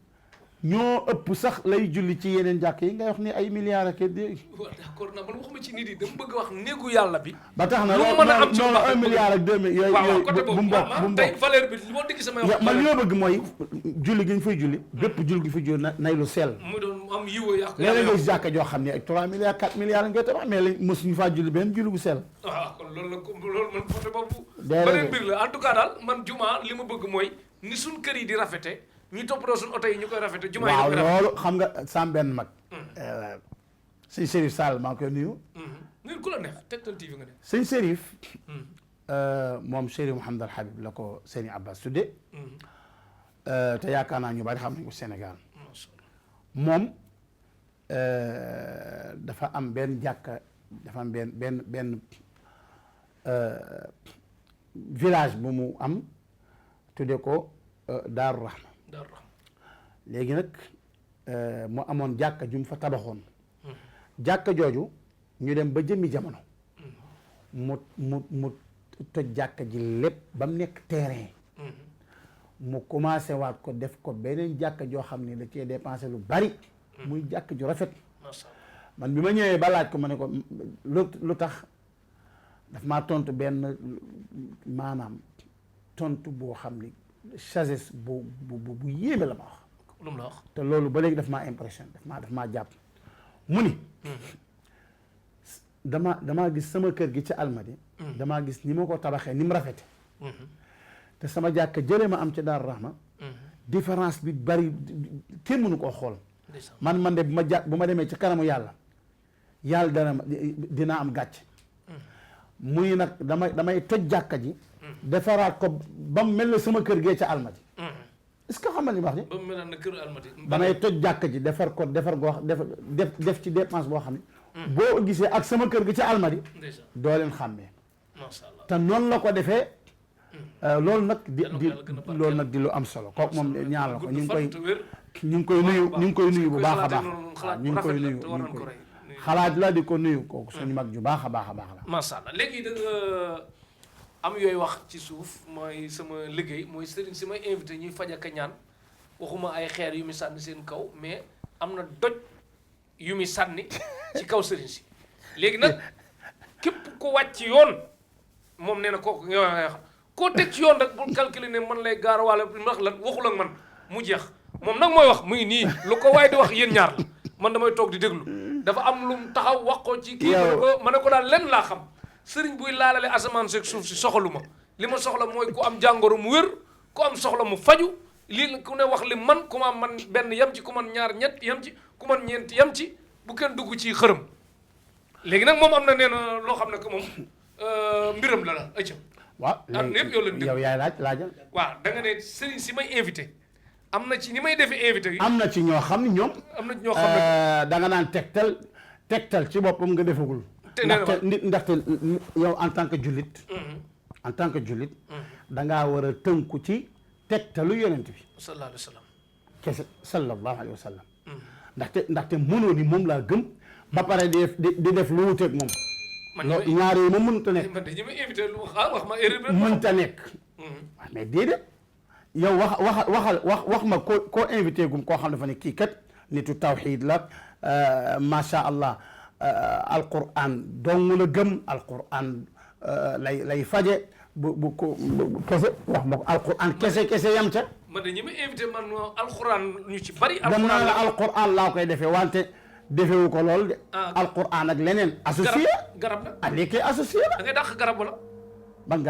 ñoo ëpp sax lay julli ci yeneen jàkk yi ngay wax ni ay milliards ak waaw d'accord na man waxuma ci nit yi dama bëgg wax néegu yàlla bi ba tax na lu mën a am ci 1 milliard ak 2 milliards yooyu côté boobu tey valeur bi li moo dégg sama wax man li ma bëgg mooy julli gi ñu fay julli bépp julli gi fay julli nay lu sell mu doon am yiwa yàq léeg-léeg nga gis jàkka joo xam ne ay 3 milliards 4 milliards ngay tabax mais la mosuñu faa julli benn julli bu sell waaw kon loolu man côté boobu beneen mbir la en tout cas daal man juma li ma bëgg mooy ni suñ kër yi di rafete ñu toppatoo suñu oto yi ñu koy rafete juma yi waaw loolu xam nga sam benn mag sëñ Chérif Sall maa ngi koy nuyu nuyu ku la neex Tektal TV nga ne sëñ Chérif moom Chérif Mouhamed Al Habib la ko sëñ Abbas tudde te yaakaar naa ñu bari xam nañ ko Sénégal moom dafa am benn jàkka dafa am benn village bu mu am tudde ko Daaru Rahma léegi nag mu amoon jàkka ju mu fa tabaxoon jàkka jooju ñu dem ba jëmmi jamono mu toj jàkka ji lépp ba mu nekk terrain mu commencé waat ko def ko beneen jàkka joo xam ne da cee dépensé lu bari muy jàkka ju rafet man bi ma ñëwee ba laaj ko ma ne ko lu tax daf maa tontu benn maanaam tontu boo xam ni sagesse bu yéeme la ma wax lu mu la wax te loolu ba léegi daf maa impression daf maa jàpp mu ni damaa gis sama kër gi ci Almadi damaa gis ni ma ko tabaxee ni mu rafete te sama jàkka jëlee ma am ci Daaru Rahma différence bi bari kenn mënu koo xool man de bu ma demee ci kanamu yàlla dina am gàcc muy nag damay toj jàkka ji defaraat ko ba mu mel ne sama kër gee ca Almadi est-ce que xam nga li ma wax ni ba mu mel ne kër Almadi damay toj jàkka ji defar goo def ci dépense boo xam ne boo gisee ak sama kër gi ca Almadi doo leen xàmmee te noonu la ko defee loolu nag di lu am solo kooku moom ñaan la ko ñu ngi koy nuyu bu baax a baax ñu ngi koy nuyu xalaat la di ko nuyu kooku suñu mag ju baax a baax la masha Allah léegi da nga am yooyu wax ci suuf mooy sama liggéey mooy sëriñ si may invité ñuy faj ak ñaan waxuma ay xeer yu muy sànni seen kaw mais am na doj yu muy sànni ci kaw sëriñ si léegi nag képp ko wàcc yoon moom nee na kooku nga wax koo teg ci yoon rek bul calculer ne man lay gaar wala ndax lan waxul ak man mu jeex moom nag mooy wax muy nii lu ko waaye di wax yéen ñaar la man damay toog di déglu dafa am lu mu taxaw wax ko ci kii ma ne ko daal lenn laa xam sëriñ buy laalale asamaan seeg suuf si soxalu ma li ma soxla mooy ku am jàngoro mu wér ku am soxla mu faju lii ku ne wax li man ku ma man benn yam ci ku man ñaar ñett yam ci ku man ñeent yam ci bu kenn dugg ci xërëm léegi nag moom am na nee na loo xam ne que moom mbiram la ëccam waaw yëpp yow leen dégg yow yaay laajal waaw da nga ne sëriñ si may invité am na ci ni may defee invité yi am na ci ñoo xam ne ñoom am na ci ñoo xam ne da nga naan tegtal ci boppam nga defagul ndaxte yow en tant que jullit en tant que jullit dangaa war a tënku ci tegtalu yonent bi sallallahu alayhi wa sallam kese sallallahu alayhi wa sallam ndaxte mënoo ni moom laa gëm ba pare di def lu wuteeg moom loolu ñaar yooyu moom mënut a nekk man dañu ma invité lu wax ma erreur mënut a nekk waaw mais déedéet yow wax ma koo invité gum koo xam dafa ne kii kat nitu tawxiid la macha allah alquran dong la gëm alquran lay faje bu kese wax ma ko alquran kese yam ca man de ñi ma invité man alquran ñu ci bari dem naa la alquran laa koy defee wante defewu ko lool de alquran ak leneen associé garab la léegi associé la da ngay dàq garab wala ban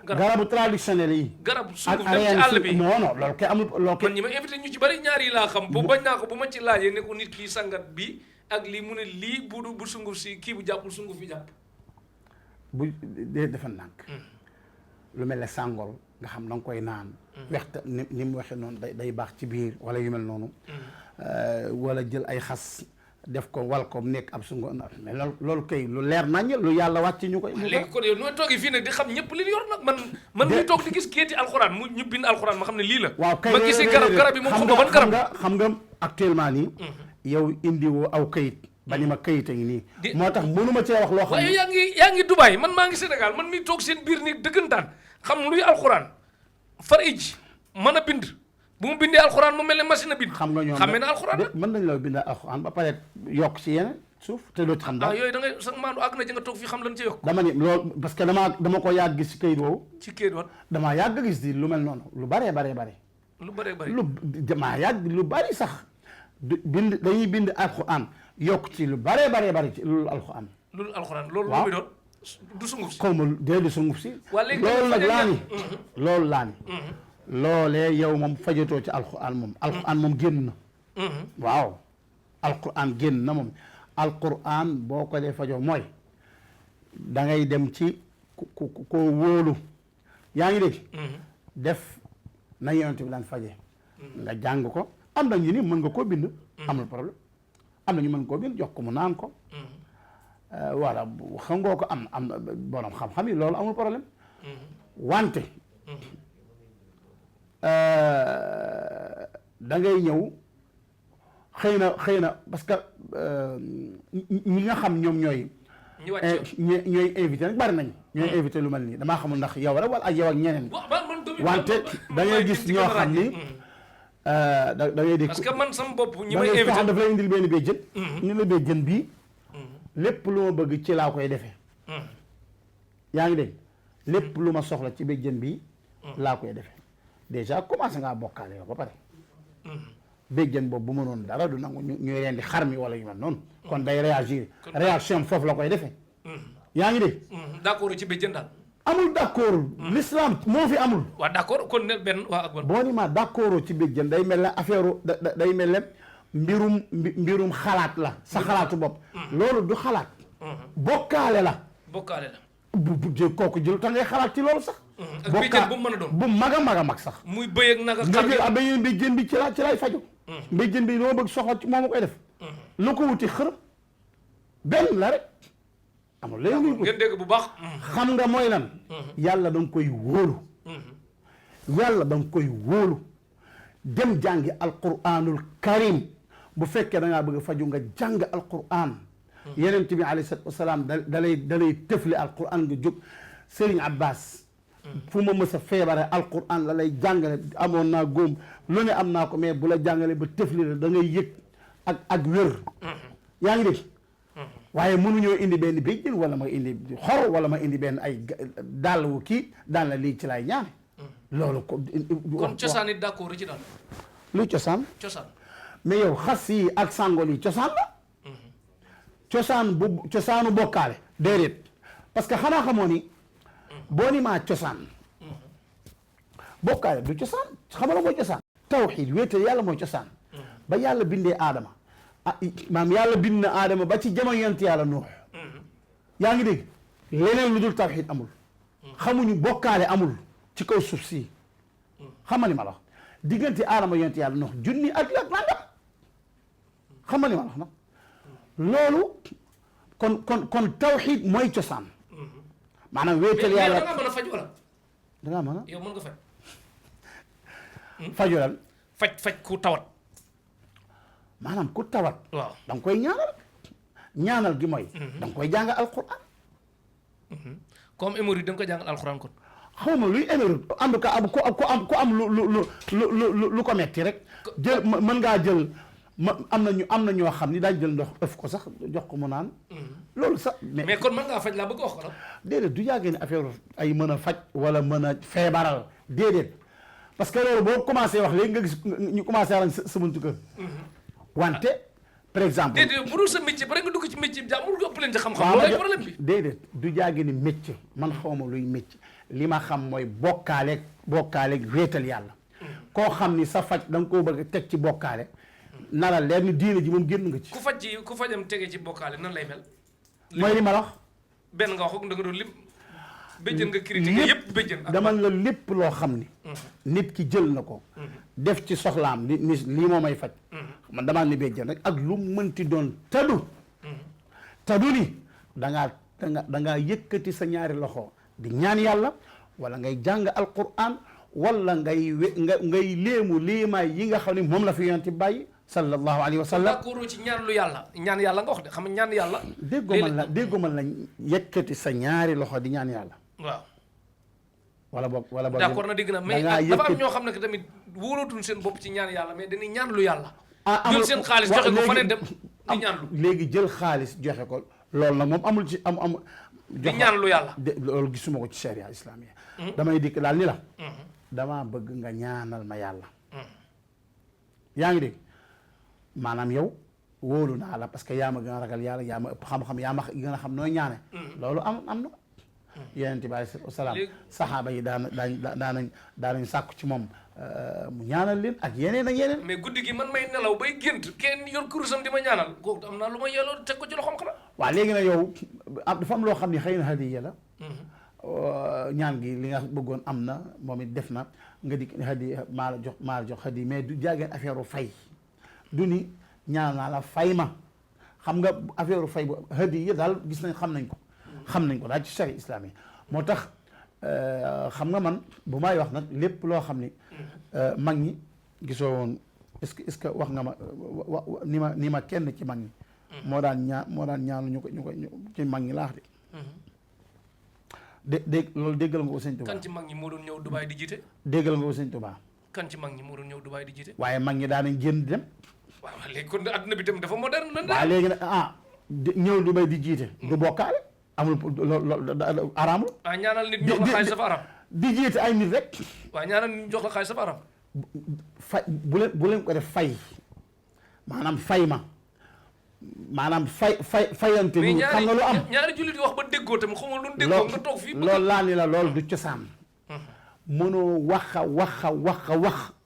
garabu traditionnel yi garab sunguf dem ci àll bi non loolu kay amul loolu kay man ñi ma invité ñu ci bari ñaar yi laa xam bu bañ naa ko bu ma ci laajee ne ko nit kii sangat bi ak lii mu ne lii bu sunguf si kii bu jàppul sunguf bi jàpp bu dee defa nànk lu mel ne sàngol nga xam da nga koy naan wexta ni mu waxee noonu day baax ci biir wala yu mel noonu wala jël ay xas def ko wal ko nekk ab sungo mais loolu kay lu leer nañ lu yàlla wàcc ñu koy léegi kon yow nooy toogee fii nag di xam ñëpp li ñu yor nag man muy toog di gis kéeti alxuraan mu ñu bind alxuraan ma xam ne lii la waaw kay ma gisee garab yi moom xam nga ban garab xam nga actuellement nii yow indi woo aw kayit ba ni ma kayit a ngi nii moo tax mënuma cee wax loo xam ne yaa ngi Dubaay man maa ngi Sénégal man mi toog seen biir nii dëggantaan xam luy alxuraan far ij mën a bind bu mu bindee alxuraan mu mel ne machine a bind xam nga ñoom xamee na alxuraan la mën nañ la bind alxuraan ba pare yokk ci yeneen suuf te doo ci xam daal yooyu da ngay sax maandu àgg na ci nga toog fii xam lan ci yokk dama ni loolu parce que dama ko yàgg gis ci kayit boobu ci kayit woon damaa yàgg gis di lu mel noonu lu baree damaa yàgg lu bari sax dañuy bind alxuraan yokk ci lu baree ci loolu alxuraan loolu lu muy doon du sunguf si xaw ma du sunguf si loolu nag laa ni loolee yow moom fajatoo ci alquran moom génn na waaw alquran génn na moom alquran boo ko dee fajoo mooy da ngay dem ci ko wóolu yaa ngi dégg def na yonent bi daan faje nga jàng ko am na ñu ni mën nga koo bind amul problème am na ñu mën koo bind jox ko mu naan ko voilà xam ngoo ko am na borom xam-xam yi loolu amul problème wante da ngay ñëw xëy na parce que ñi nga xam ñoom ñooy invité nag bari nañ ñooy invité lu mel nii damaa xamul ndax yow rek wala ak yow ak ñeneen wante da ngay gis ñoo xam ni da ngay dégg parce que man sama bopp ñi may invité daf lay indil benn béjjën ñu la béjjën bii lépp lu ma bëgg ci laa koy defee yaa ngi dégg lépp lu ma soxla ci béjjën bii laa koy defee déjà commencé ngaa bokkaale yow ba pare béjjën boobu bu mënoon dara du nangu ñuy leen di xar mi wala yu mel noonu kon day réaction foofu la koy defee yaa ngi dégg d'accord ci béjjën daal amul d'accord l'islam moo fi amul waaw d'accord kon ne benn waa ak boo ni ma d'accord ci béjjën day mel ne affaire day mel ne mbirum xalaat la sa xalaatu bopp loolu du xalaat bokkaale la bu kooku jël ta ngay xalaat ci loolu sax ak béjjën bu mu mën a doon bu mag a mag sax muy bëy ak nag ak xar nga jël béjjën bi ci lay faju béjjën bi loo bëgg soxla ci moom a koy def lu ko wuti xërëm benn la rek amul léegi ngeen dégg bu baax xam nga mooy lan yàlla da nga koy wóolu yàlla da nga koy wóolu dem jàngi alquranul karim bu fekkee da ngaa bëgg a faju nga jàng alquran yeneen bi alayhi salaatu wasalaam da lay tëfli alquran nga jóg Serigne Abbas fu ma mës a feebare alquran la lay jàngale amoon naa góom lu ne am naa ko mais bu la jàngale ba tëfli la da ngay yëg ak wér yaa ngi dégg waaye mënuñoo indi benn béjjën wala ma indi xor wala ma indi benn ay dàll wu kii daan la lii ci lay ñaane loolu kon cosaan it d'accord ci daal lu cosaan mais yow xas yi ak sàngol yi cosaan la cosaanu bokkaale déedéet parce que xanaa xamoo ni boo ni maa cosaan bokkaale du cosaan xamala mooy cosaan tawxiid wéetal yàlla mooy cosaan ba yàlla bindee aadama maam yàlla bind na aadama ba ci jamono yonent yàlla nuux yaa ngi dégg leneen lu dul tawxiid amul xamuñu bokkaale amul ci kaw suuf si xamal li ma la wax diggante aadama yonent yàlla nuux junni ak nangam xamal li ma la wax nag loolu kon tawxiid mooy cosaan maanaam wéetal yàlla da nga mën a faj wala dangaa mën a yow mën nga faj. faju lan faj ku tawat. maanaam ku tawat waaw da nga koy ñaanal gi mooy da nga koy jàng alquran comme hémorroïde da nga koy jàngal alxuraan kon. xaw ma luy hémorroïde en tout cas ku am lu ko metti rek jël mën ngaa jël am na ñoo xam ni daañ jël ndox ëf ko sax jox ko mu naan loolu sax mais kon mën ngaa faj laa bëgg wax ko la. déedéet du yàggee ne affaire ay mën a faj wala mën a feebaral déedéet parce que loolu boo commencé wax léegi nga gis ñu commencé arañ sa buntu kër wante par exemple déedéet bu dul sa métier ba rek nga dugg ci métier bi jàmbur nga ëpp leen ci xam-xam loolu problème bi déedéet du jàggee ni métier man xawma luy métier li ma xam mooy bokkaaleeg wéetal yàlla koo xam ni sa faj da nga koo bëgg a teg ci bokkaale na la leer ni diine ji moom génn nga ci ku fajam tege ci bokkaale nan lay mel mooy li ma la wax benn nga wax da nga doon lim béjjën nga critiqué yëpp béjjën dama la lépp loo xam ni nit ki jël na ko def ci soxlaam ni lii moo may faj man damaa ni béjjën rek ak lu mënti doon tadu ni dangaa yëkkati sa ñaari loxo di ñaan yàlla wala ngay jàng alquran wala ngay léemu liimaay yi nga xam ne moom la fi yonent bàyyi sallallahu alayhi wa sallam d'accord ci ñaan lu yàlla ñaan yàlla nga wax de xam nga ñaan yàlla déggoo man la yëkkati sa ñaari loxo di ñaan yàlla waaw wala boog d'accord na dégg na mais dafa am ñoo xam ne que tamit wóolootuñ seen bopp ci ñaan yàlla mais dañuy ñaan lu yàlla jël seen xaalis joxe ko faneen dem di ñaan lu léegi jël xaalis joxe ko loolu nag moom amul ci am di ñaan lu yàlla loolu gisuma ko ci sharia islamia damay dikk daal ni la damaa bëgg nga ñaanal ma yàlla yaa ngi dégg maanaam yow wóolu naa la parce que yaa ma gën a ragal yàlla yaa ma ëpp xam-xam yaa ma gën a xam nooy ñaane loolu am na yonent bi alayhi salaam saxaaba yi daanañ sàkku ci moom mu ñaanal leen ak yeneen ak yeneen mais guddi gi man may nelaw bay gént kenn yor kurusam di ma ñaanal kooku am naa lu ma yelloo teg ko ci loxoom xanaa waaw léegi nag yow dafa am loo xam ne xëy na hadiya la ñaan gi li nga bëggoon am na moom it def na nga di hadiya maa la jox hadiya mais du jaageen affaire u fay du ni ñaan naa la fay ma xam nga affaire u fay bu hadiya daal gis nañ xam nañ ko daal ci sharia islami moo tax xam nga man bu may wax nag lépp loo xam ni mag ñi gisoo woon est-ce que wax nga ma ni ma kenn ci mag ñi moo daan ñaanu ñu ko ci mag ñi laax de loolu déggal nga ko sëñ Tuubaa kan ci mag ñi moo doon ñëw Dubaay di jiite déggal nga ko sëñ Tuubaa kan ci mag ñi moo doon ñëw Dubaay di jiite waaye mag ñi daanañ génn dem waaw léegi kon adduna bi tam dafa moderne lan waaw léegi nag ñëw Dubaay di jiite du bokkaale amul loolu araamul ñaanal nit jox la xaalis dafa aram di jiite ay nit rek waaw ñaanal nit jox la xaalis dafa aram bu leen ko def fay maanaam fay ma maanaam fayante bi xam nga lu am ñaari jullit yi wax ba déggoo tamit xamul lu déggoo nga toog fii loolu laa ni la loolu du cosaan mënoo wax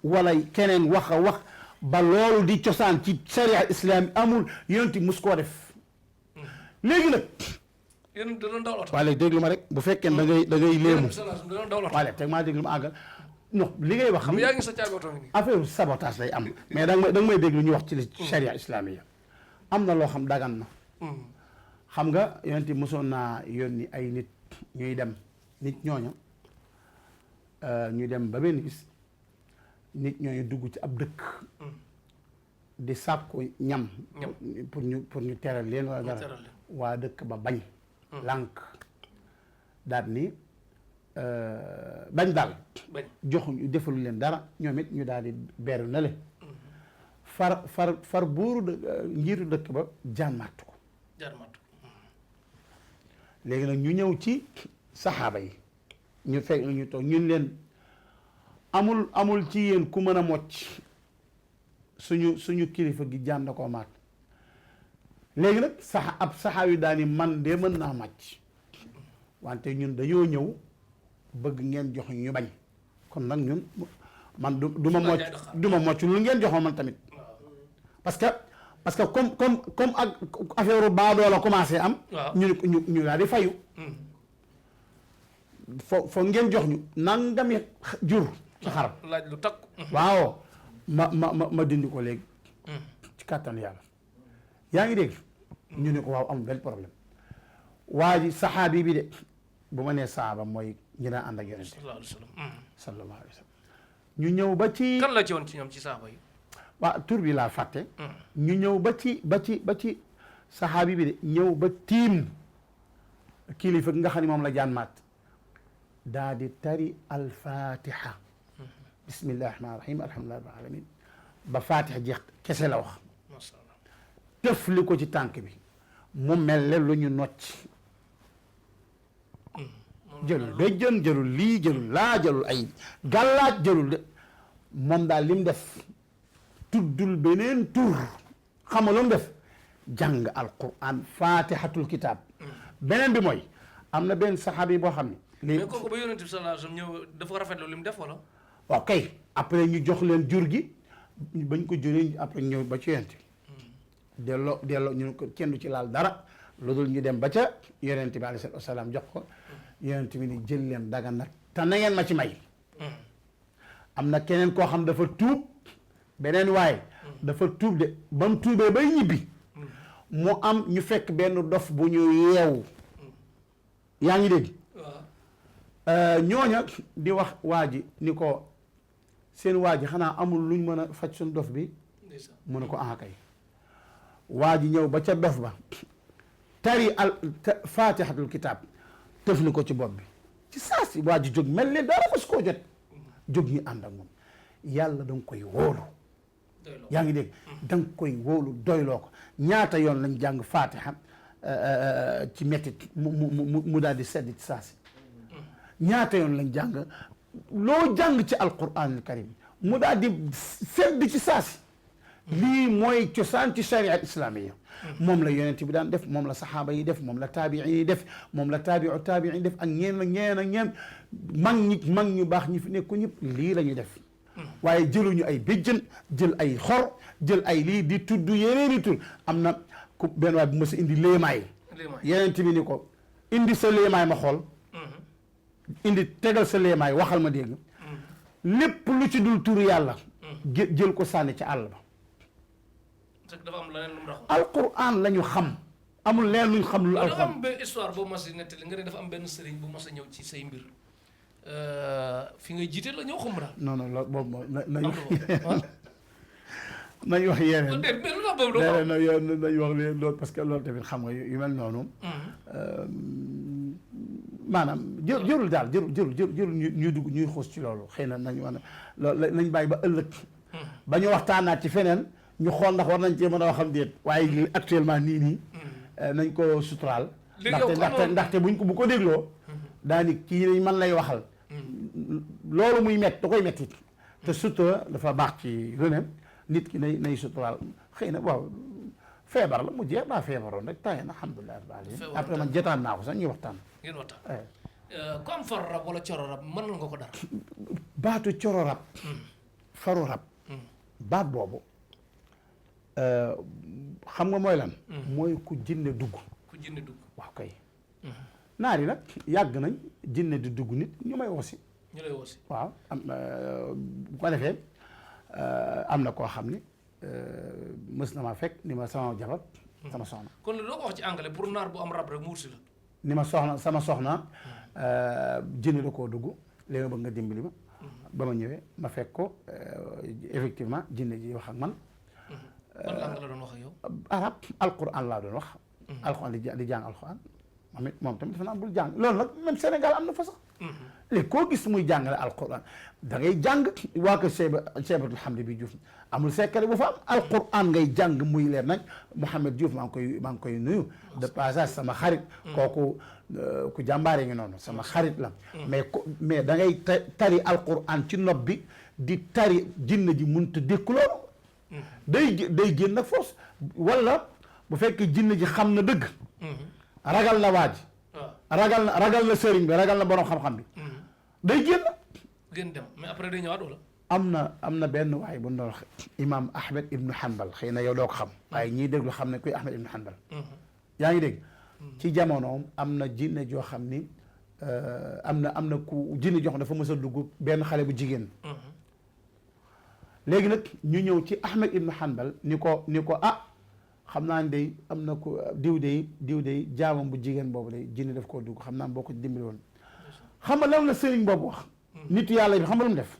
wala keneen wax ba loolu di cosaan ci sharia islami amul yonenti mus koo def léegi nag yéen da doon dawal oto waaye léegi déglu ma rek bu fekkee da ngay léemu waaye teg maa déglu ma àggal non li ngay wax xam yaa ngi sa caabi oto ngi affaire sabotage lay am mais da nga may déglu ñu wax ci li sharia islamiya am na loo xam dagan na xam nga yonent mosoon naa yónni ay nit ñuy dem nit ñooña ñu dem ba benn gis nit ñooñu dugg ci ab dëkk di sàkku ñam pour ñu teral leen wala dara waa dëkk ba bañ lànk daal ni bañ daal joxuñu defalu leen dara ñoom it ñu daal di beeru na le far buuru njiitu dëkk ba jaan màttu ko léegi nag ñu ñëw ci saxaaba yi ñu fekk ñu toog ñun leen amul ci yéen ku mën a mocc suñu kilifa gi jaan da koo màtt léegi nag ab saxaaw yi daani man de mën naa màcc wante ñun dañoo ñëw bëgg ngeen jox ñu bañ kon nag ñun man du ma mocc lu ngeen joxoon man tamit parce que comme ak affaire baadoo la commencé am ñu daal di fayu fo ngeen jox ñu nangami jur ci xaram laaj lu takk waaw ma dindi ko léegi ci kàttan yàlla yaa ngi dégg ñu ne ko waaw amul benn problème waa ji saxaabi bi de bu ma nee saxaaba ñi daan ànd ak yonent sallallahu alayhi wa sallam. sallallahu alayhi wa sallam ñu ñëw ba ci kan la ci woon ci ñoom ci saaba yi. waa tur bi laa fàtte ñu ñëw ba ci saxaabi bi de ñëw ba tiim kilifa gi nga xam ne moom la jaan maat daa di tari alfatiha bismillahi rahmaani rahim alhamdulillahi rabbil alamin ba fatiha jeex kese la wax masha Allah tëfli ko ci tànk bi mu mel ne lu ñu nocc jëlul béjjën jëlul lii jëlul laa jëlul ay gàllaaj jëlul de moom daal li mu def tuddul beneen tur xam nga lu mu def jàng alquran fatihatul kitab beneen bi mooy am na benn saxaabi boo xam ne mais kooku ba yonent bi sallallahu alayhi wasallam ñëw dafa rafetlu li mu def wala. waaw kay après ñu jox leen jur gi bañ ko juree après ñëw ba ci yonent bi delloo ñu ko kenn du ci laal dara lu dul ñu dem ba ca yonent bi alayhi salaatu wasalaam jox ko yonent bi ni jël leen daga nag te na ngeen ma ci may am na keneen koo xam dafa tuub beneen waaye dafa tuub de ba mu tuubee bay ñibbi mu am ñu fekk benn dof bu ñu yeewu yaa ngi dégg ñooña di wax waa ji ni ko seen waa ji xanaa amul luñ mën a faj suñ dof bi mu ne ko ah kay waa ji ñëw ba ca dof ba tari fatihatul kitab tëf ni ko ci bopp bi ci saa si waa ji jóg mel ni dara mos koo jot jóg ñu ànd ak moom yàlla da nga koy wóolu yaa ngi dégg da nga koy wóolu doyloo ko ñaata yoon lañ jàng fatiha ci mettit mu daal di sedd ci saa si ñaata yoon lañ jàng loo jàng ci alquranul karim mu daal di sedd ci saa si lii mooy cosaan ci sharia islamiya moom la yonent bi daan def moom la saxaaba yi def moom la taabiin yi def moom la taabiin yi def ak ñeen ak ñeen ak ñeen mag ñu baax ñi fi nekku ñëpp lii la ñuy def waaye jëluñu ay béjjën jël ay xor jël ay lii di tudd yeneeni tur am na ku benn waay bu mës a indi léemaay yonent bi ni ko indi sa léemaay ma xool indi tegal sa léemaay waxal ma dégg lépp lu ci dul tur yàlla jël ko sànni ci àll ba dafa am leneen lu mu dox. alquran la ñu xam amul leen luñ xam lu alquran. dafa am benn histoire boo mas a nettali nga ne dafa am benn sëriñ bu mas a ñëw ci say mbir fi nga jiite la ñëw xumb daal. non non loolu boobu moom nañu nañu wax yeneen. mais lu tax boobu doo ko nañu wax leen loolu parce que loolu tamit xam nga yu mel noonu. maanaam jërul daal jërul ñuy dugg ñuy xuus ci loolu xëy na nañu wax ne loolu nañ bàyyi ba ëllëg. ba ñu waxtaanaat ci feneen. ñu xool ndax war nañ cee mën a waxam déet waaye actuellement nii nañ ko suturaal ndaxte buñ ko bu ko dégloo daani kii man lay waxal loolu muy mett da koy mettit te sutura dafa baax ci lu ne nit ki nay suturaal xëy na waaw feebar la mu jeex daa feebaroon rek tàyyi na alhamdulilah rabbil alamin après man jotaan naa ko sax ñuy waxtaan ngeen waxtaan ku am faru rab wala coro rab mën nga ko dara baatu coro rab faru rab baat boobu xam nga mooy lan mooy ku jinne dugg waaw kay naar yi nag yàgg nañ jinne di dugg nit ñu may wosi ñu lay wosi waaw am bu ko defee am na koo xam ni mës na ma fekk ni ma sama jabar sama soxna kon loo ko wax ci anglais pour naar bu am rab rek mu wursi la ni ma sama soxna jinne da koo dugg léegi ma bëgg nga dimbali ma ba ma ñëwee ma fekk ko effectivement jinne ji wax ak man ban langue la doon wax ak yow. arab alquran laa doon wax. alquran di jàng alquran moom tamit dafa naa bul jàng loolu nag même Sénégal am na fa sax. léegi koo gis muy jàngale alquran da ngay jàng waa ko Cheibatul Hamdi bi Diouf amul secret bu fa am alquran ngay jàng muy leer nag Mouhamed Diouf maa ngi koy nuyu. de passage sama xarit. kooku ku jàmbaare ngi noonu sama xarit la. mais da ngay tari alquran ci nopp bi di tari jinne ji mënut a dékku loolu. day génn nag force wala bu fekkee jinne ji xam na dëgg ragal na waaj ragal na sëriñ bi ragal na borom xam-xam bi day génn dem mais après day ñëwaat wala am na benn waay bu doon wax imam Ahmed ibnu Hanbal xëy na yow doo ko xam waaye ñiy déglu xam ne kuy Ahmed ibnu Hanbal yaa ngi dégg ci jamonoom am na jinne joo xam ni am na ku jinne joo xam dafa mës a dugg benn xale bu jigéen léegi nag ñu ñëw ci Ahmed ibnu Hanbal ni ko ah xam naa ne day am na ko diw day jaamam bu jigéen boobu day jinne daf koo dugg xam naa boo ko dimbali woon xam nga lan la sëriñ boobu wax nitu yàlla bi xam nga lu mu def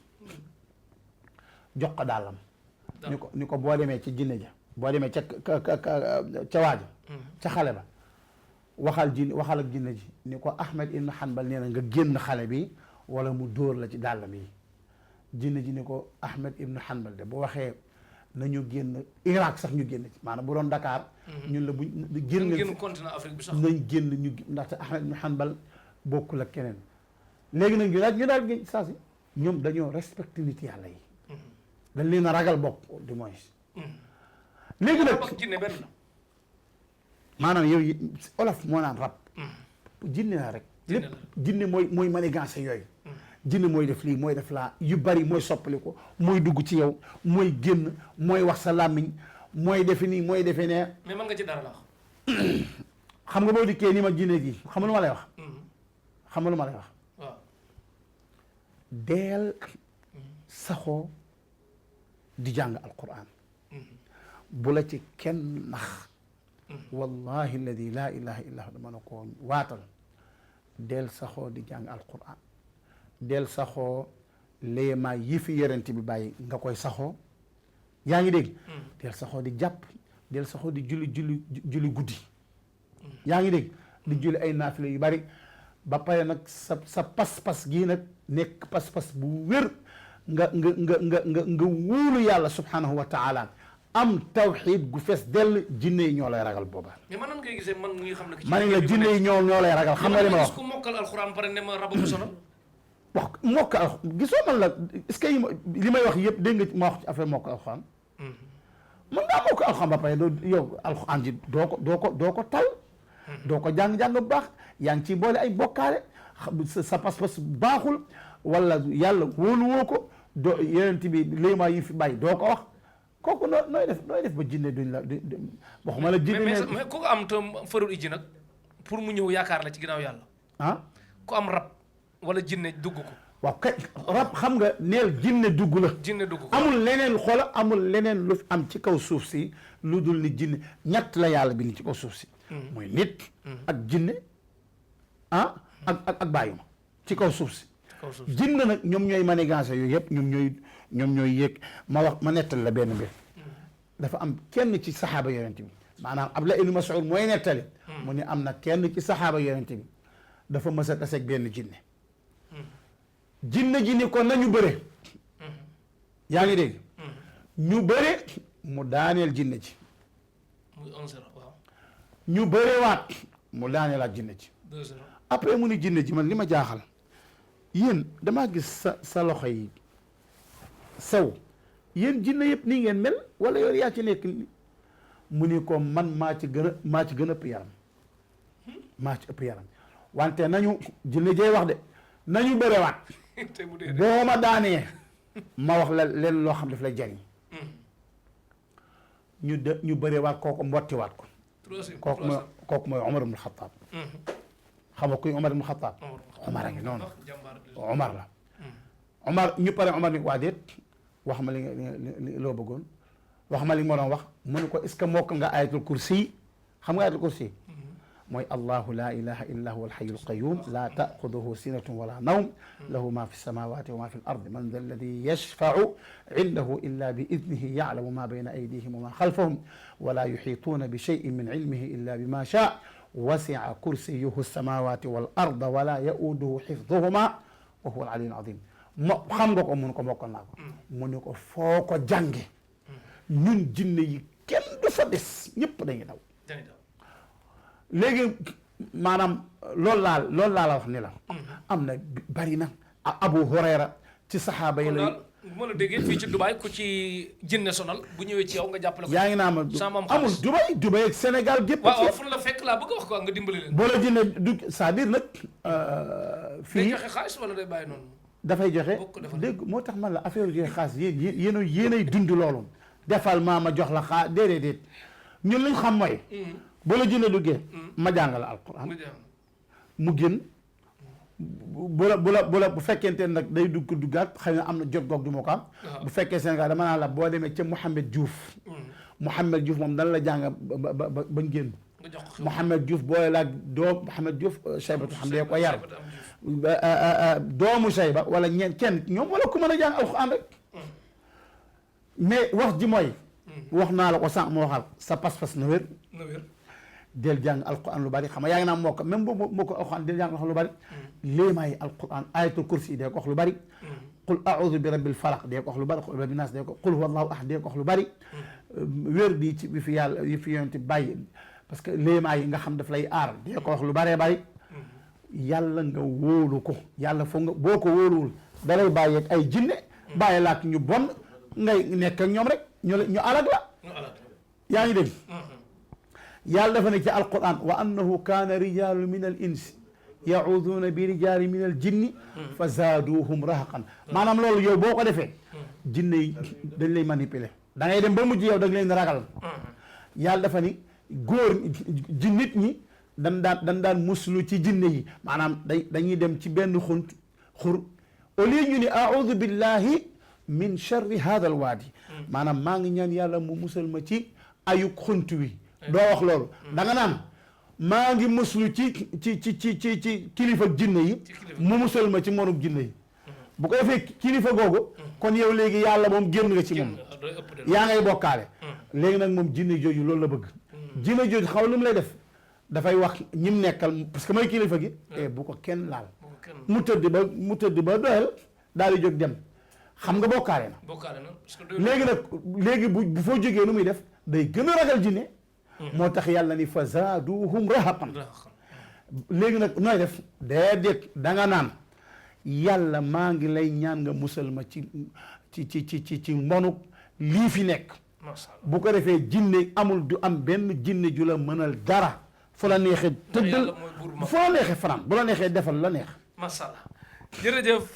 jox ko dàllam ni ko boo demee ci jinne ja boo demee ca waaja ca xale ba waxal ak jinne ji ni ko Ahmed ibn Hanbal nee na nga génn xale bi wala mu dóor la ci dàllam yi jinne ji ni ko Ahmed ibn Hanbal de bu waxee nañu génn Irak sax ñu génn ci maanaam bu doon Dakar ñun la buñ génn continent Afrique bi sax nañ génn ñu ndaxte Ahmed ibn Hanbal bokkul ak keneen léegi nag ñu daal génn saa si ñoom dañoo respecté nit yàlla yi dañ leen a ragal bokk du moins léegi nag jinne benn la maanaam yow olof moo naan rab jinne la rek lépp jinne mooy manigance yooyu jinne mooy def lii mooy def laa yu bari mooy soppali ko mooy dugg ci yow mooy génn mooy wax sa làmmiñ mooy defe nii mooy defe ne mais mën nga ci dara la wax xam nga boo dikkee ni ma jinne gi xam nga lu ma lay wax xam nga lu ma lay wax waaw deel saxoo di jàng alquran bu la ci kenn nax wallahi alladi laa ilaha illa hu dama na ko waatal del saxoo di jàng alquran del saxoo léemaa yi fi yonent bi bàyyi nga koy saxoo yaa ngi dégg del saxoo di jàpp del saxoo di julli guddi yaa ngi dégg di julli ay naafile yu bari ba pare nag sa pas-pas gii nag nekk pas-pas bu wér nga wóolu yàlla subhanahu wa taala am tawxiid gu fees dell jinne yi ñoo lay ragal booba. mais man nan ngay gisee man mi nga xam ne. ma ne la jinne yi ñoo lay ragal xam nga li ma wax. ku mokkal alxuraan pare ne ma rab ko sonal. wax mokkal gisoo man la est-ce que li may wax yëpp dégg nga ma wax ci affaire mokkal alxuraan. mën ngaa mokkal alxuraan ba pare yow alxuraan ji doo ko tal. doo ko jàng-jàng bu baax yaa ngi ciy boole ay bokkaale sa pas-pas baaxul wala yàlla wóoluwoo ko doo yeneen bi léemaa yi fi bàyyi doo ko wax. kooku nooy def ba jinne duñ la waxuma la jinne mais ku ko am te farul ijji nag pour mu ñëw yaakaar la ci ginnaaw yàlla ku am rab wala jinne dugg ko waaw kay rab xam nga neel jinne dugg la jinne dugg ko amul leneen xoola amul leneen lu am ci kaw suuf si lu dul ni jinne ñett la yàlla bi ni ci kaw suuf si muy nit ak jinne ak bàyyuma ci kaw suuf si jinne nag ñoom ñooy manigance yooyu yëpp ñoom ñooy yëg ma nettal la benn mbir dafa am kenn ci saxaaba yonent bi maanaam Abdullah ibn Mas'ud mooy nettali mu ne am na kenn ci saxaaba yonent bi dafa mës a taseeg benn jinne ji ni ko nañu bëre yaa ngi dégg ñu bëre mu daaneel jinne ji muy 1-0 waaw ñu bëre waat mu daaneelaat jinne ji 2-0 après mu ni jinne ji man li ma jaaxal yéen damaa gis sa loxo yi sew yéen jinne yëpp nii ngeen mel wala yow yaa ci nekk mu ni ko man maa ci gën a ëpp yaram maa ci ëpp yaram wante nañu jinne jey wax de nañu bërewaat boo ma daanee ma wax la leen loo xam daf lay jariñ ñu bërewaat kooku mbottiwaat ko kooku mooy Omar ibn Khattab xam nga kuy Omar ibn Khattab Omar a ngi noonu Omar la Omar ñu pare Omar ni waa déet wax ma li loo bëggoon wax ma li ma doon wax mu ne ko est-ce que mokk nga ayatul kursi xam nga ayatul kursi mooy allahu la ilaha illa huwa alhayu alqayum la taaxuduhu sinatun wala nawm lahu ma fi lsamawati wa ma fi l ardi man da alladi yashfau indahu illa bi idnihi yaclamu ma bayna aydihim wa ma xalfahum wala yuxituuna bi cheyin min cilmihi illa bima shaa wasica kursiyuhu lsamawati wal arda wala yauduhu xifduhuma wa huwa alaliyu alazim xam nga ko mun ko mokkal naa ko mu ne ko foo ko jànge ñun jinne yi kenn du fa des ñëpp dañuy daw léegi maanaam loolu laa la wax ni la am na bari na Abu Hurayra ci saxaaba yi la moo la déggee fii ci Dubaay ku ci jinne sonal bu ñëwee ci yow nga jàppale ko yaa ngi naa ma amul Dubaay ak Sénégal gépp waaw fu la fekk laa bëgg wax ko nga dimbali leen boo la jinne du c'est-à-dire nag fii day joxe xaalis wala day bàyyi noonu dafay joxe dégg moo tax man la affaire joxe xaalis yéenay dund loolu defal ma jox la xaa déedéet ñun lañ xam mooy boo la jinne duggee ma jàngale alquran mu génn bu fekkente nag day duggaat xëy na am na jot goog du ma ko am bu fekkee Sénégal dama naan la boo demee ca Mouhamed Diouf Mouhamed Diouf moom dan la jàng bañ génn Mouhamed Diouf booy laaj doo Mouhamed Diouf Cheybatu xam dee ko yar doomu Shayba wala ñeen kenn ñoom wala ku mën a jàng alquran rek mais wax ji mooy wax naa la ko sànq ma waxal sa pas-pas na wér del jàng alquran lu bari xam nga yaa ngi naan moo ko même boobu moo ko alquran del jàng wax lu bari léemaayi alquran ayatul kursi dee ko wax lu bari qul a'udhu bi rabbil falaq dee ko wax lu bari qul rabbin nas dee ko qul huwallahu ahad dee ko wax lu bari wér di ci bi fi yàlla yi fi yonent bàyyi parce que léemaay yi nga xam daf lay aar dee ko wax lu baree bari yàlla nga wóolu ko yàlla foog nga boo ko wóoluwul dalay bàyyi ak ay jinne bàyyi laak ñu bon ngay nekk ak ñoom rek ñu alag la yaa ngi dégg yàlla dafa ne ci alquran wa annahu kaana rijalu min al insi yacuuduuna bi rijaali min al jinni fa zaaduhum rahaqan maanaam loolu yow boo ko defee jinne yi dañ lay manipuler da ngay dem ba mujj yow da nga leen ragal yàlla dafa ni góor ji nit ñi dan daan muslu ci jinne yi maanaam dañuy dem ci benn xur au lieu ñu ni audu billahi min charri hada al waadi maanaam maa ngi ñaan yàlla mu musal ma ci ayuk xunt wi doo wax loolu da nga naan maa ngi muslu ci kilifa jinne yi mu musal ma ci monub jinne yi bu ko defee kilifa googu kon yow léegi yàlla moom génn nga ci moom yaa ngay bokkaale léegi nag moom jinne jooju loolu la bëgg jinne jooju xaw lu mu lay def dafay wax ñim nekkal parce que mooy kilifa gi bu ko kenn laal mu tëdd ba doyal daal di jóg dem xam nga bokkaale na léegi nag léegi bu foo jógee nu muy def day gën a ragal jinne moo tax yàlla ni fa zaaduhum rahaqan léegi nag nooy def déedéet da nga naan yàlla maa ngi lay ñaan nga musal ma ci mbonuk lii fi nekk bu ko defee jinne amul du am benn jinne ju la mënal dara fu la neexee tëddal fu la neexee fanaan bu la neexee defal la neex masha Allah jërëjëf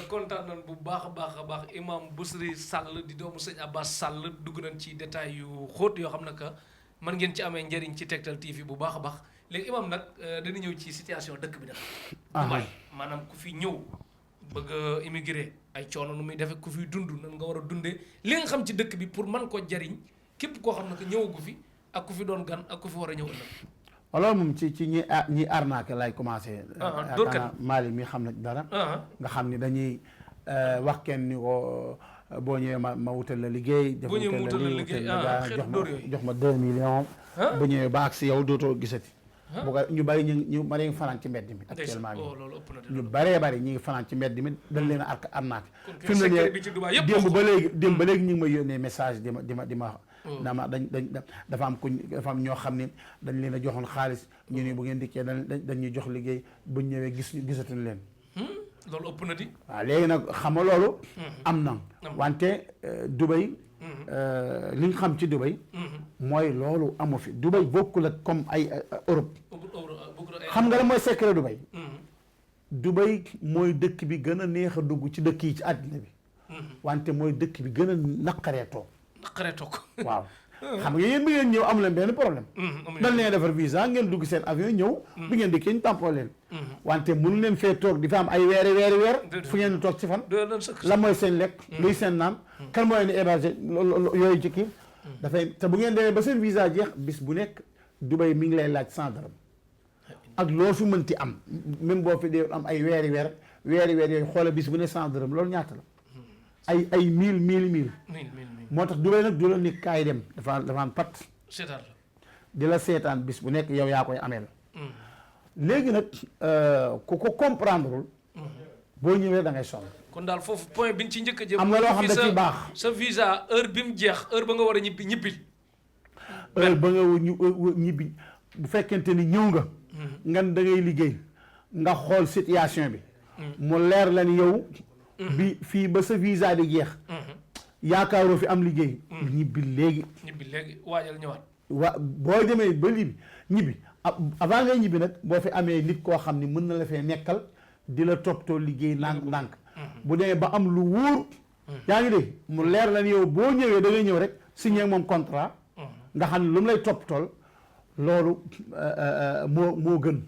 kontaan nañ bu baax a baax imam Bousry Sall di doomu sëñ Abbas Sall dugg nañ ci détails yu xóot yoo xam ne que man ngeen ci amee njëriñ ci Tektal TV bu baax a baax léegi imam nag dañu ñëw ci situation dëkk bi nag Dubaï maanaam ku fi ñëw bëgg a immigré ay coono nu muy defee ku fi dund nan nga war a dundee li nga xam ci dëkk bi pour man ko jariñ képp koo xam ne que ñëwagu fi ak ku fi doon gan ak ku fi war a ñëw ëllëg alors moom ci ñi arnaqué lay commencé yaakaar Mali mi xam na dara nga xam ni dañuy wax kenn ni ko boo ñëwee ma wutal la liggéey boo ñëwee wutal la liggéey jox ma 2 millions bu ñëwee ba ak si yow dootoo gisati bu ko ñu bari ñu bari ngi fanaan ci mbedd mi actuellement ñu baree bari ñu ngi fanaan ci mbedd mi dañ leen a arnaqué fi mu ne nii démb ba léegi ñu ngi may yónnee message di ma dama dafa am ñoo xam ne dañ leen a joxoon xaalis ñu ni bu ngeen dikkee dañuy jox liggéey bu ñëwee gisatuñ leen loolu ëpp na di waaw léegi nag xam nga loolu am na wante Dubaï li nga xam ci Dubaï mooy loolu amu fi Dubaï bokkul ak comme ay Europe xam nga la mooy secret Dubaï Dubaï mooy dëkk bi gën a neex a dugg ci dëkk yi ci àddina bi wante mooy dëkk bi gën a naqaree toog waaw xam nga yéen bi ngeen ñëw amu leen benn problème dañ leen defar visa ngeen dugg seen avion ñëw bi ngeen dikkee ñu tampoo leen wante mënu leen fee toog di fa am ay weer fu ngeen di toog ci fan la mooy seen lekk luy seen naan kan mooy ni héberger yooyu ci kii dafay te bu ngeen demee ba seen visa jeex bis bu nekk Dubaï mi ngi lay laaj 100 dërëm ak loo fi mënti am même boo fi dee am ay weeri weer yooyu xoole bis bu ne 100 dërëm loolu ñaata la ay mille moo tax Dubaï nag du la ni kaay dem dafa am pat di la seetaan bis bu nekk yow yaa koy ameel léegi nag ku ko comprendreul boo ñëwee da ngay sonn kon daal foofu point bi ñu ci njëkk a jëm am nga loo xam da ci baax sa visa heure bi mu jeex heure ba nga war a ñibbil heure ba nga ñibbi bu fekkente ni ñëw nga ngan da ngay liggéey nga xool situation bi mu leer la ni yow bi fii ba sa visa di jeex yaakaaroo fi am liggéey ñibbi léegi waajal ñëwaat boo demee ba ñibbi avant ngay ñibbi nag boo fi amee nit koo xam ni mën na la fee nekkal di la toppatoo liggéey ndànk bu demee ba am lu wóor yaa ngi dégg mu leer la ni yow boo ñëwee da ngay ñëw rek signé ak moom contrat nga xam ne lu mu lay toppatool loolu moo gën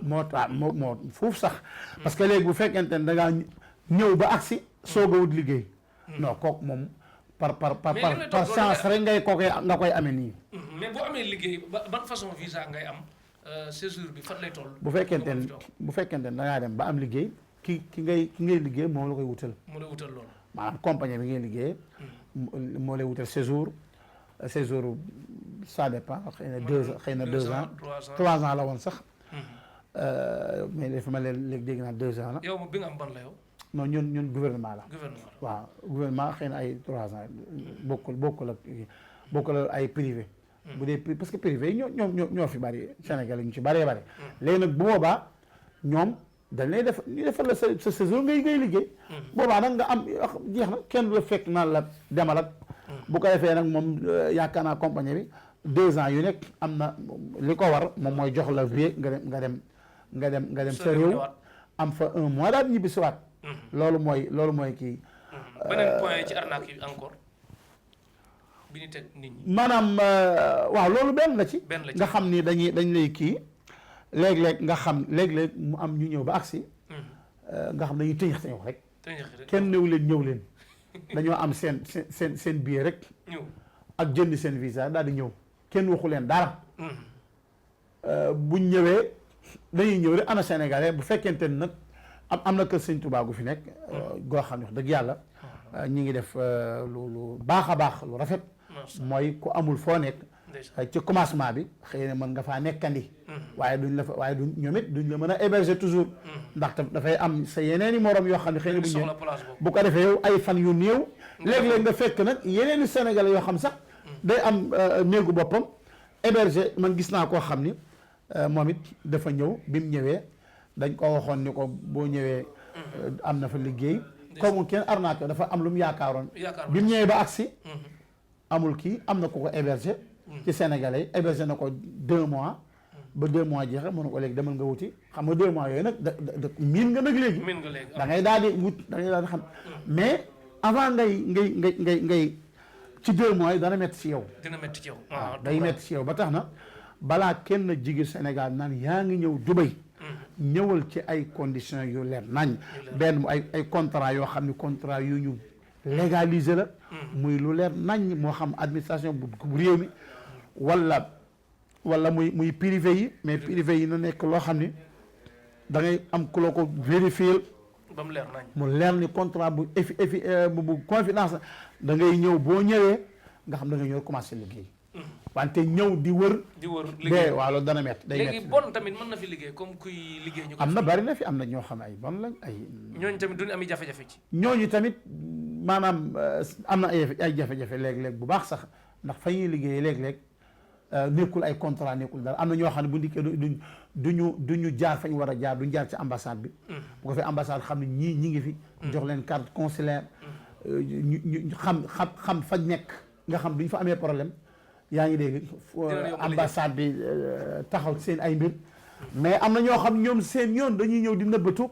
moo foofu sax parce que léegi bu fekkente ne da ngaa ñëw ba agsi soog a wut liggéey non kooku moom par chance rek nga koy amee nii mais boo amee liggéey ban façon visa ngay am séjour bi fan lay toll. bu fekkente ne da ngaa dem ba am liggéey ki ngay liggéey moom la koy wutal. mu lay wutal loolu. maanaam compagnie bi ngay liggéey. moo lay wutal séjour ça dépend xëy na 2 ans 3 ans la woon sax. mais dafa ma leen léegi dégg naa 2 ans la. yow bi nga am ban la yow. non ñun gouvernement la. waaw gouvernement xëy na ay 3 ans bokkul ak ay privé. bu dee parce que privé yi ñoo fi bari Sénégal yi ñu ci bëree bëri. léegi nag bu boobaa ñoom dañ lay ñu defal la sa saison ngay liggéey. boobaa nag nga am jeex na kenn du la fekk naan la demal ak. bu ko defee nag moom yaakaar naa compagnie bi 2 ans yu nekk am na li ko war moom mooy jox la vie nga dem sa réew am fa 1 mois daal ñibbi si waat. loolu mooy kii. beneen point ci arnaque yi encore bi ñu teg nit ñi. maanaam waaw loolu benn la ci. nga xam ni dañ lay kii léeg-léeg nga xam léeg-léeg mu am ñu ñëw ba agsi nga xam dañuy tëñax rek. kenn ñëw leen dañoo am seen billet rek. ñëw ak jënd seen visa daal di ñëw kenn waxu leen dara. buñ ñëwee dañuy ñëw rek ana Sénégalais bu fekkente ni nag am na kër Sëñ Tuubaa gu fi nekk. goo xam ne wax dëgg yàlla. ñi ngi def lu baax a baax lu rafet. mooy ku amul foo nekk. ci commencement bi xëy na mën nga faa nekkandi. waaye ñoom it duñ la mën a héberger toujours. ndaxte dafay am sa yeneeni morom yoo xam ne xëy na bu ñëwee bu ko defee yow ay fan yu néew. léeg-léeg nga fekk nag yeneeni Sénégalais yoo xam sax. day am néegu boppam héberger man gis naa koo xam ni moom it dafa ñëw bi mu ñëwee dañ ko waxoon ni ko boo ñëwee. am na fa liggéey. comme kenn arnaque dafa am lu mu yaakaaroon. bi mu ñëwee ba agsi amul kii am na ku ko héberger. ci Sénégalais yi héberger na ko 2 mois. ba 2 mois jeexee mënu ko léegi demal nga wuti xam nga 2 mois yooyu nag miin nga nag léegi. da ngay daal di wut da ngay daal di xam. mais avant ngay ci 2 mois yi dana métti ci yow. dina métti ci yow. waaw day métti ci yow ba tax na balaa kenn jigi Sénégal naan yaa ngi ñëw Dubaï. ñëwal ci ay conditions yu leer nañ. benn ay contrat yoo xam ne contrat yu ñu légaliser la. muy lu leer nañ moo xam administration bu réew mi wala muy privé yi mais privé yi na nekk loo xam ni da ngay am ku la ko vérifier. ba mu leer nañ mu leer ni contrat bu bu confidence da ngay ñëw boo ñëwee nga xam da nga ñëw commencé liggéey. wante ñëw di wër liggéey waaw loolu dana métti day métti. léegi bon tamit mën na fi liggéey comme kuy liggéey. ñu ko am na bari na fi am na ñoo xam ne ay bon lañ ay. ñooñu tamit duñu am jafe-jafe ci. ñooñu tamit maanaam am na ay jafe-jafe léeg-léeg bu baax sax ndax fa ñuy liggéeyee léeg-léeg nekkul ay contrat nekkul dara am na ñoo xam ne bu ndikkee duñu jaar fañ war a jaar duñ jaar ci ambassade bi. bu ko fi ambassade xam ne ñi ngi fi. jox leen carte consulaire. ñu xam fañ nekk nga xam duñ fa amee problème. yaa ngi dégg ambassade bi taxaw seen ay mbir mais am na ñoo xam ñoom seen yoon dañuy ñëw di nëbbatu.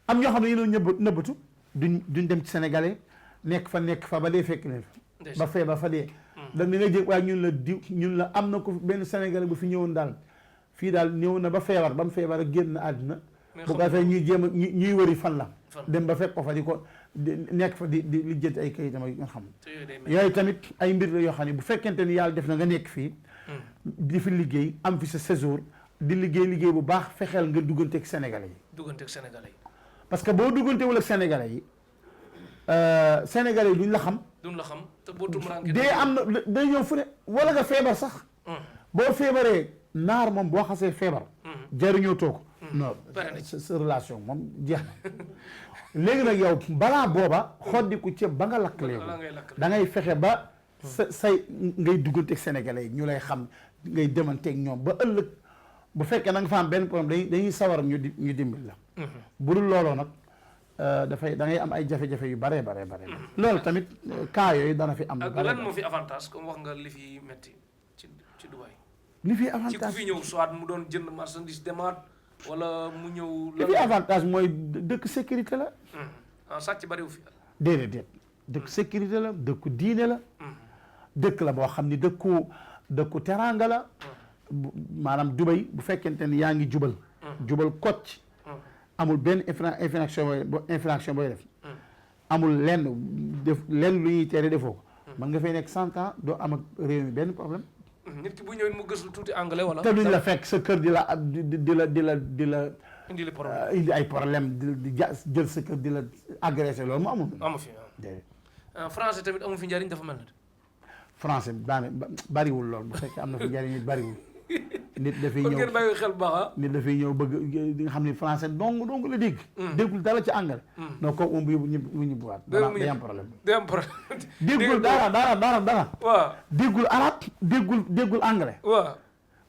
am ñoo xam ne dañuy ñëw nëbbatu duñ dem ci Sénégalais nekk fa ba dee fekk leen ba feebar fa dee. da nga jég waaye ñun la am na ko benn Sénégalais bu fi ñëwoon daal fii daal ñëw na ba feebar ba mu feebar ak génn àddina. bu ko defee ñuy jéem a ñuy wëri fan la. dem ba fekk ko fa di ko nekk fa di lijjanti ay kayitam ak nga xam. yooyu tamit ay mbir la yoo xam ne bu fekkente ni yàlla def na nga nekk fii. di fi liggéey am fi sa séjour di liggéey bu baax fexeel nga dugganteeg Sénégalais yi. parce que boo duggantewul ak Sénégalais yi Sénégalais yi duñ la xam. te boo tumuraanke dee am na day ñëw fu ne wala nga feebar sax. boo feebaree naar moom boo xasee feebar. jariñoo toog. non sa relation moom jeex na léegi nag yow balaa booba xoddiku ceeb ba nga lakk léegi da ngay fexe ba say ngay dugganteeg Sénégalais yi ñu lay xam ngay demanteeg ñoom ba ëllëg bu fekkee na nga fa am benn problème dañuy sawar ñu dimbali la. bu dul looloo nag da ngay am ay jafe-jafe yu bare. loolu tamit cas yooyu dana fi am. ak lan moo fi avantage comme wax nga li fi metti ci Dubaï. li fi avantage ci ku fi ñëw soit mu doon jënd marchandise demaat. wala mu ñëw. li fi avantage mooy dëkk sécurité la. sàcc bariwu fi. déedéet dëkk sécurité la dëkku diine la. dëkk la boo xam ni dëkku teraanga la. maanaam Dubaï bu fekkente ni yaa ngi jubal kocc. amul benn infraction booy def. amul lenn lu ñuy tere defoo ko. mën nga fay nekk 100 ans doo am ak réew mi benn problème. nit ki bu ñëwee mu gëstu tuuti anglais wala. te duñ la fekk sa kër di la indi li problème indi ay problème di jël sa kër di la agressé loolu mu amul. amu fi français tamit amu fi njariñ dafa mel ne. français bariwul lool bu fekkee am na fi njariñ it bariwul. nit dafay ñëw kon ngeen bàyyi xel bu baax nit dafay ñëw bëgg di nga xam ne français dong la dégg. déggul dara ci anglais. non kooku moom bu ñibbi waat. day am problème. day am problème. déggul dara. waaw déggul arabe déggul anglais. waaw.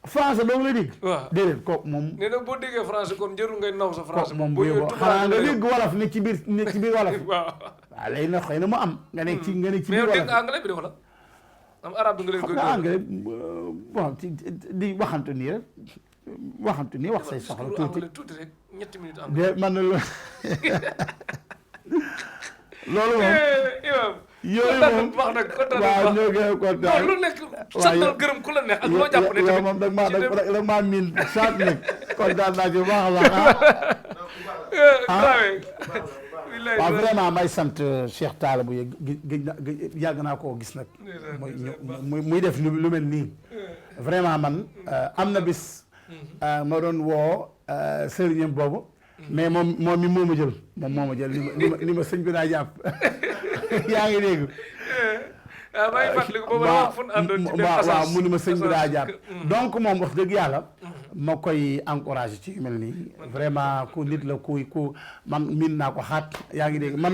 français dong la dégg. waaw déedéet kooku moom. nee na boo déggee français kon jarul ngay naw sa français. moom bu yóbboo xanaa nga dégg wolof ne ci biir wolof. waaw léegi nag xëy na mu am. nga nekk ci biir wolof mais yow dégg nga anglais bi dafa la. am arabe bi nga leen koy xam nga anglais bon di waxantu nii rek wax say soxla tuuti rek 7 minutes de man na loolu moom yooyu moom wax nag waaw ñoo gën a kontaan lu nekk santal gërëm ku la neex ak loo jàpp ne yow moom dag maa miin saat nag kontaan naa ci bu baax a baax waaw vraiment may sant Cheikh Talla bu yàgg naa koo gis nag muy def lu mel nii vraiment man am na bis ma doon woo sëriñam boobu mais moom mi moo ma jël ni ma sëñ bi daa jàpp yaa ngi dégg waaw mu ni ma sëñ bi daa jàpp donc moom wax dëgg yàlla ma koy encouragé ci yu mel nii vraiment ku nit la ku man miin naa ko xaat yaa ngi dégg man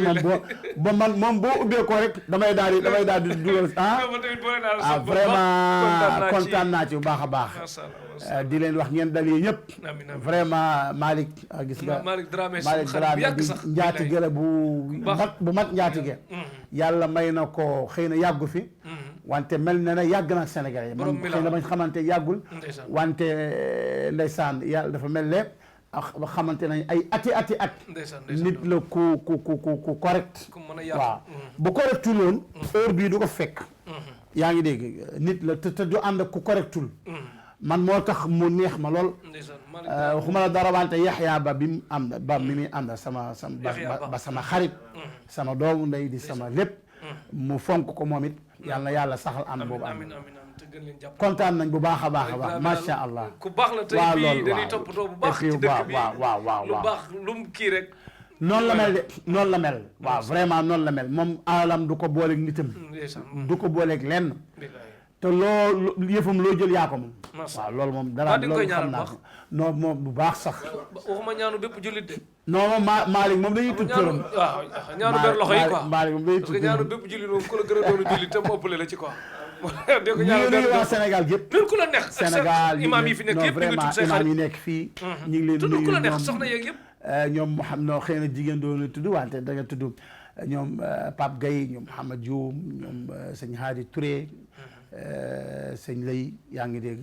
moom boo ubbee ko rek damay daal di dugal vraiment kontaan naa ci bu baax a baax di leen wax ngeen dal yi ñëpp vraiment Malick gis nga Malick Dramé di njaatige la bu mag njaatige yàlla may na ko xëy na yàggu fi wante mel na ne yàgg na Sénégalais man xëy na bañ xamante yàggul wante ndeysaan yàlla dafa mel ne xamante nañ ay ati at nit la ku correct waaw bu correctul woon heure bii du ko fekk yaa ngi dégg nit la te du ànd ak ku correctul man moo tax mu neex ma lool waxuma la dara wante Yaxya ba bi mu am ba mi muy ànd sama xarit sama doomu ndey di sama lépp mu fonk ko moom it yàlla na yàlla saxal ànd boobu am kontaan nañ bu baax a baax macha allah ku baax la tey bii dañuy toppatoo bu baax ci dëkk bi waaw lu baax lu mu kii rek noonu la mel de noonu la mel waaw vraiment noonu la mel moom alalam du ko booleeg nitam du ko booleeg lenn te loo yëfam loo jël yaa ko moom waaw loolu moom dara loolu xam naa ko non moom bu baax sax waxuma ñaanu bépp jullit de non moom Malick moom dañuy tudd turam waaw ñaanu benn loxo yi quoi Malick moom dañuy tudd parce que ñaanu bépp jullit moom ku la gën a doon jullit te mu ëppale la ci quoi dégg nga ñaanu benn waa Sénégal yëpp ku la neex Sénégal imam yi fi nekk yëpp vraiment imam yi nekk fii ñu ngi leen tudd ku la neex soxna yeeg yëpp ñoom xam noo xëy na jigéen doon tudd wante da nga tudd ñoom Pape Gueye ñoom Mouhamed Dioum ñoom sëñ Hadi Touré sëñ Lay yaa ngi dégg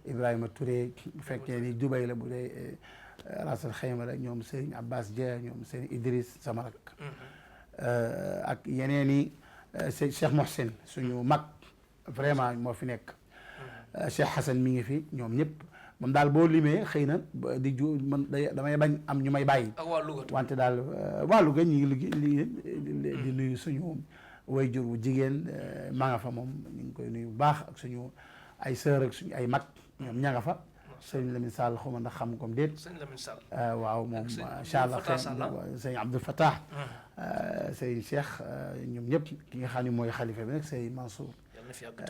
Ibrahima Touré bu fekkee ni Dubaï la bu dee Rasal Xayma la ñoom sëñ Abbas Dia ñoom sëñ Idriss sama rak ak yeneen i sëñ Cheikh Mohsen suñu mag vraiment moo fi nekk Cheikh Hassan mi ngi fi ñoom ñëpp moom daal boo limee xëy na di ju man damay bañ am ñu may bàyyi wante daal waa Louga ñu ngi liggéey di nuyu suñu waajur bu jigéen maa nga fa moom ñu ngi koy nuyu bu baax ak suñu ay sœur ak suñu ay mag ñoom ña nga fa sëñ Lamine Sall xaw ma ndax xam comme déet sëñ Lamine Sall waaw moom incha allah sëñ Abdou Fattah sëñ Cheikh ñoom ñëpp ki nga xam ne mooy xalifa bi nag sëñ Mansour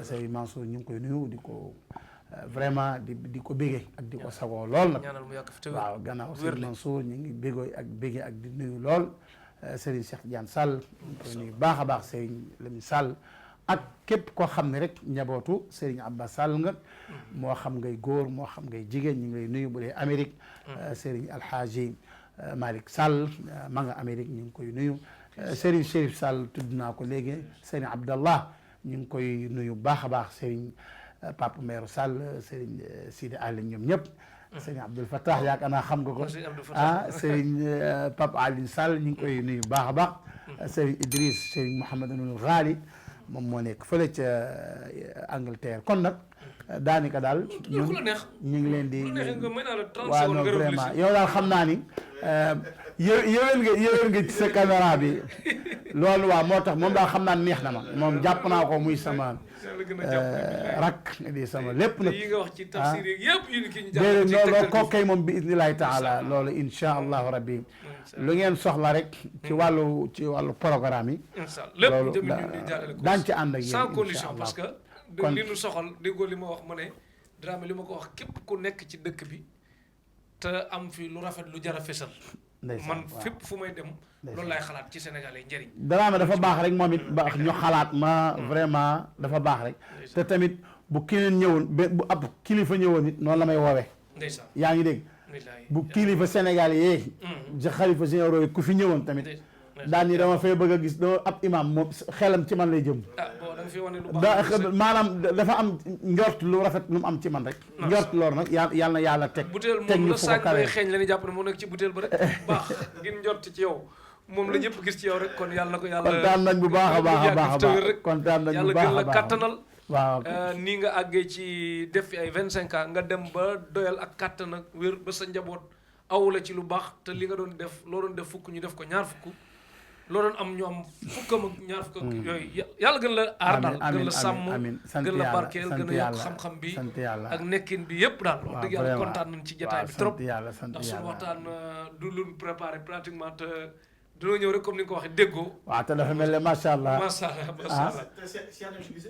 sëñ Mansour ñu ngi koy nuyu di ko vraiment di ko bégee ak di ko sagoo lool nag waaw gannaaw sëñ Mansour ñu ngi bégooy ak bégee ak di nuyu lool Serigne Cheikh Diane Sall ñu koy nuyu baax a baax Serigne Lamine Sall ak képp koo xam ne rek njabootu Serigne Abbas Sall nga moo xam ngay góor moo xam ngay jigéen ñu ngi lay nuyu bu dee Amérique Serigne Alhaji Malick Sall ma nga Amérique ñu ngi koy nuyu Serigne Chérif Sall tudd naa ko léegi Serigne Abdallah ñu ngi koy nuyu baax a baax Serigne Papa Meeru Sall Serigne Sidi Ali ñoom ñëpp Serigne Abdoul Fattah yaakaar naa xam nga ko Serigne Papa Alioune Sall ñu ngi koy nuyu baax a baax Serigne Idriss Serigne Mouhamadul Ghali moom moo nekk fële ca Angleterre kon nag daanaka daal ñu ngi leen di waaw non vraiment yow daal xam naa ni yéwén nga ci sa caméra bi loolu waaw moo tax moom daal xam naa neex na ma moom jàpp naa ko muy sama rak di sama lépp nag yi nga wax ci tafsir yëpp yu ki ñu déedéet loolu kooku kay moom bi idnillahi taala loolu insha allahu rabbi lu ngeen soxla rek ci wàllu programme yi loolu daañ ci ànd ak yéen sans condition parce que li nu soxal déggoo li ma wax ma ne Dramé li ma ko wax képp ku nekk ci dëkk bi te am fi lu rafet lu jar a fesal man fépp fu may dem loolu laay xalaat ci Sénégal yi njëriñ Dramé dafa baax rek moom it baax ñu xalaat ma vraiment dafa baax rek te tamit bu keneen ñëwoon bu ab kilifa ñëwoon it noonu la may woowee ndeysaan yaa ngi dégg bu kilifa Sénégal yi xalifa généraux yi ku fi ñëwoon tamit daan ni dama fay bëgg a gis dama ab imam moom xelam ci man lay jëm maanaam dafa am njort lu rafet lu mu am ci man rek njort loolu nag yàlla na yàlla teg butéel moom la saañ bay xeeñ la ni jàpp ne moo nekk ci butéel ba rek baax ngeen njort ci yow moom la ñëpp gis ci yow rek kon yàlla na ko yàlla kontaan nañ bu baax a baax a baax kontaan nañ bu baax a baax yàlla gën la kattanal waaw nii nga àggee ci def fi ay 25 ans nga dem ba doyal ak kattan ak wér ba sa njaboot awula ci lu baax te li nga doon def loo doon def fukk ñu def ko ñaar fukk loo doon am ñu am fukkam ak ñaar fukk ak yooyu yàlla gën la aar daal gën la sàmm gën la barkeel gën a yokk xam-xam bi ak nekkin bi yëpp daal wax dëgg yàlla kontaan nañ ci jotaay bi trop ndax suñu waxtaan du luñ préparé pratiquement te dina ñëw rek comme ni nga ko waxee déggoo waaw te dafa mel ne macha allah macha allah macha allah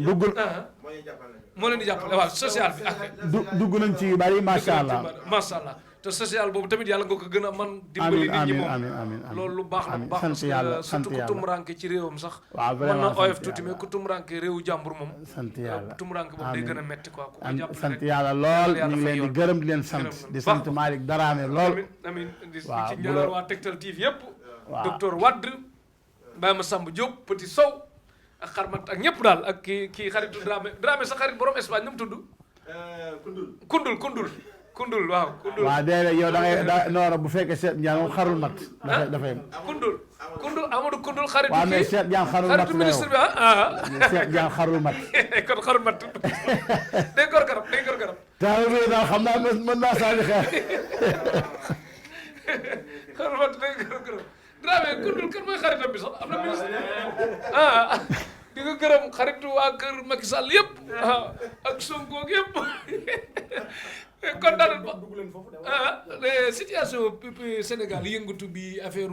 duggul moo leen di jàppale waaw social bi ak dugg nañ ci yu bari macha allah macha allah te social boobu tamit yàlla nga ko gën a man dimbali nit ñi moom loolu lu baax la baax parce que surtout ku tumuranke ci réewam sax mën na oyof tuuti mais ku tumuranke réewu jàmbur moom sant yàlla tumuranke boobu day gën a metti quoi ku ko jàppale sant yàlla lool ñu ngi leen di gërëm di leen sant di sant Malick Dramé lool amiin di ci ñaanal waa Tektal TV yëpp docteur Wade Baye Massamba Diop Petit Sow ak xarmat ak ñëpp daal ak kii xaritu Dramé sa xarit borom Espagne nu mu tudd kundul waaw kundul waaw déedéet yow da ngay noora bu fekkee Cheikh Ndiane moom xarul mat dafay kundul Amadou kundul xaritu waaw mais Cheikh Ndiane xarul mat xaritu ministre bi Cheikh Ndiane xarul mat kon xarul mat day gor garab taal bi daal xam naa mën naa sànni xeer xarul mat day gor garab Dramé kundul kan mooy xaritam bi sax am na ministre di nga gërëm xaritu waa kër Macky Sall yëpp ak Sonko yëpp kontaan ba situation Sénégal yëngatu bi affaire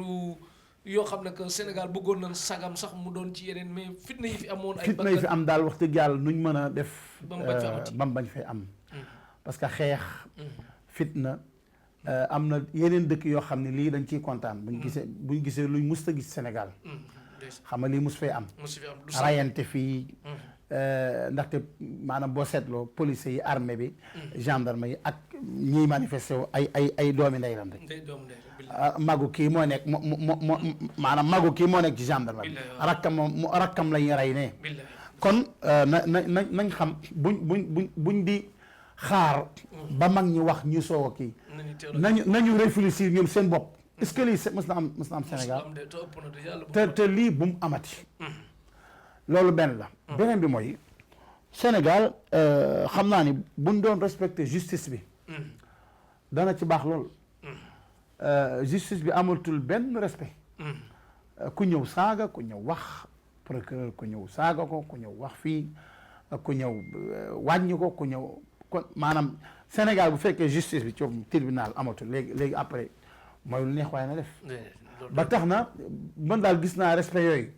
yoo xam ne que Sénégal bëggoon nañ sagam sax mu doon ci yeneen mais fitna yi fi amoon ay fitna yi fi am daal wax dëgg yàlla nuñ mën a def bam bañ fay am parce que xeex fitna am na yeneen dëkk yoo xam ne lii dañ ciy kontaan buñ gisee luñ mus a gis Sénégal xam nga lii mus fay am rayante fii ndaxte maanaam boo seetloo police yi armée bi gendarme yi ak ñiy manifesté wu ay doomi ndey lan rek magu kii moo nekk maanaam magu kii moo nekk ci gendarme bi rakkam la ñuy rey ne kon nañ xam buñ di xaar ba mag ñi wax ñu soog a kii nañu réfléchir ñoom seen bopp est-ce que lii mës na am Sénégal te lii bu mu amati loolu benn la beneen bi mooy Sénégal xam naa ni buñ doon respecter justice bi dana ci baax lool justice bi amatul benn respect ku ñëw saaga ku ñëw wax procureur ku ñëw saaga ko ku ñëw wax fii ku ñëw wàññi ko ku ñëw kon maanaam Sénégal bu fekkee justice bi ci tribunal amatul léegi après mooy lu neex waaye na def ba tax na man daal gis naa respect yooyu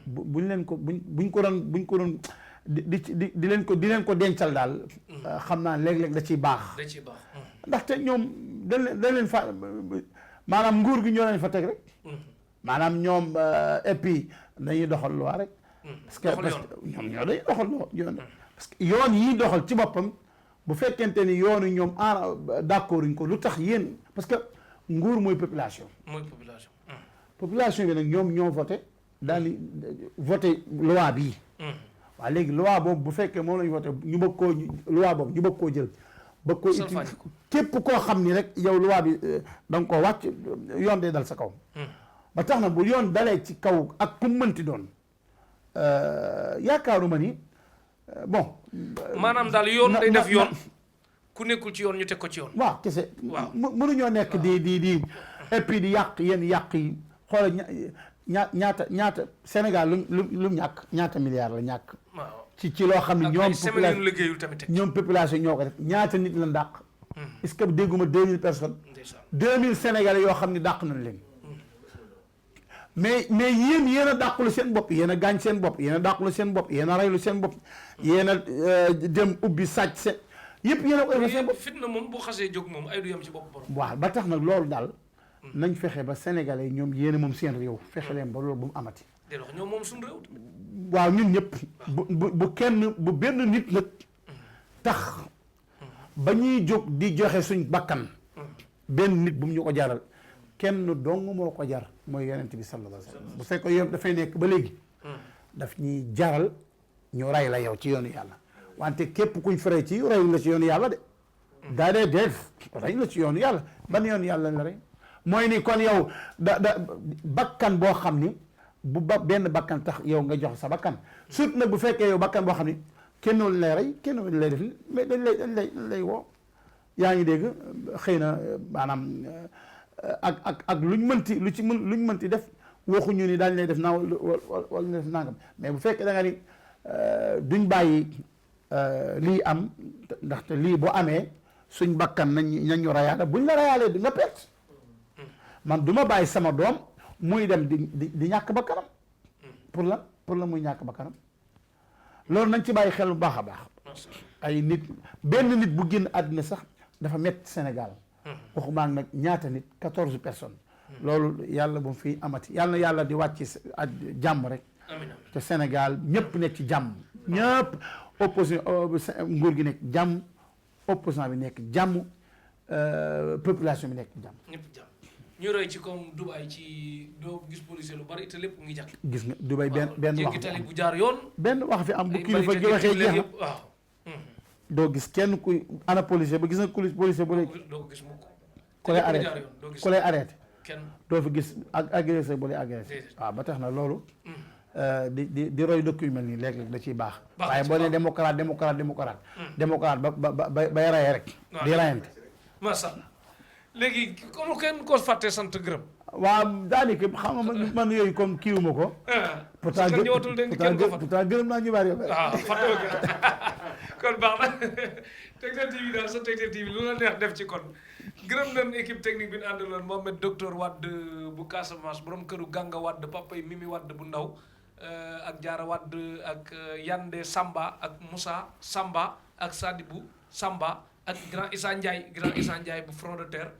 buñ leen ko buñ ko doon di leen ko dencal daal xam naa léeg-léeg da ciy baax ndaxte ñoom dañ leen fa maanaam nguur gi ñoo leen fa teg rek maanaam ñoom et puis dañuy doxal loi rek parce que ñoom ñoo dañuy doxal yoon parce que yoon yi doxal ci boppam bu fekkente ni yoonu ñoom d'accord uñ ko lu tax yéen parce que nguur mooy population bi nag ñoom ñoo voté daal di voté loi bii waaw léegi loi boobu bu fekkee moom lañu voté ñu bëgg koo loi boobu ñu bëgg koo jël bëgg koo it képp koo xam ni rek yow loi bi da nga koo wàcc yoon day dal sa kaw ba tax na bu yoon dalee ci kaw ak ku mënti doon yaakaaruma ni bon maanaam daal yoon day def yoon ku ku nekkul ci yoon ñu teg ko ci yoon. waaw kese. waaw mënuñoo nekk di et puis di yàq yenn yàq yi xoolal ñaata Sénégal lu ñàkk ñaata milliards la ñàkk. waaw ci loo xam ne ñoom. population liggéeyul tamit. ñoom population ñoo ko def ñaata nit la dàq. est-ce que dégguma 2000 personnes. 2000 Sénégalais yoo xam ne dàq nañ leen. mais yéen a dàqulu seen bopp yéen a gaañ seen bopp yéen a dàqulu seen bopp yéen a reylu seen bopp yéen a dem ubbi sàcc seen yëpp yéen a ko defee seen bopp. fitna moom boo xasee jóg moom ay du yem ci bopp borom. waaw ba tax nag loolu daal nañ fexe ba Sénégalais ñoom yéen a moom seen réew fexe leen ba loolu bu mu amati. de wax ñoom moom suñu réew. waaw ñun ñëpp bu benn nit nag tax ba ñuy jóg di joxe suñ bakkan benn nit bu mu ñu ko jaral kenn dong moo ko jar mooy yonent bi sallallahu alayhi wa sallam bu fekkoon yow dafay nekk ba léegi daf ñuy jaral ñu rey la yow ci yoonu yàlla wante képp kuñ fere ci reyu la ci yoonu yàlla de daa dee rey la ci yoonu yàlla ban yoonu yàlla la rey mooy ni kon yow bakkan boo xam ni bu benn bakkan tax yow nga jox sa bakkan surtout nag bu fekkee yow bakkan boo xam ni kenn wul lay rey kenn wul lay def mais dañ lay woo yaa ngi dégg xëy na maanaam ak luñ mënti def waxuñu ni daañu lay def naa wala def nangam mais bu fekkee da nga ni duñ bàyyi lii am ndaxte lii boo amee suñ bakkan nañ ñu rayaale buñ la rayaalee di nga perte man du ma bàyyi sama doom muy dem di ñàkk bakkanam pour la muy ñàkk bakkanam loolu nañ ci bàyyi xel bu baax a baax ay nit benn nit bu génn àddina sax dafa métti Sénégal waxumaa nag ñaata nit 14 personnes loolu yàlla bu mu fi amati yàlla na yàlla di wàcc jàmm rek te Sénégal ñëpp nekk ci jàmm ñëpp opposition nguur gi nekk jàmm opposition bi nekk jàmm population bi nekk jàmm ñëpp jàmm ñu roy ci comme Dubaï ci doo gis policier lu bari te lépp mu ngi jàkk gis nga Dubaï benn wax tali bu jaar yoon benn wax fi am bu kilifa gi waxee jeex na waaw doo gis kenn kuy ana policier ba gis nga policier bu léegi doo ko gis mukk ku lay arrêté kenn doo fi gis ak agresseur bu lay agressé waaw ba tax na loolu di roy dëkk yu mel nii léeg-léeg da ciy baax waaye boo nee démocrate bay rayee rek di rayante masha Allah léegi comme kenn ko fàtte sant gërëm waaw daanaka xam nga man yooyu comme kiiwuma ko pourtant gërëm naa ñu bari yo waaw fàtte ko kon baax na Tektal TV daal sa Tektal TV lu la neex def ci kon gërëm nañ équipe technique bi ñu àndaloon Mohamed docteur Wade bu Casamance borom këru Ganga Wade papa yi Mimi Wade bu ndaw ak Jaara Wade ak Yande Samba ak Moussa Samba ak Sadibou Samba ak grand Issa Ndiaye bu Front de Terre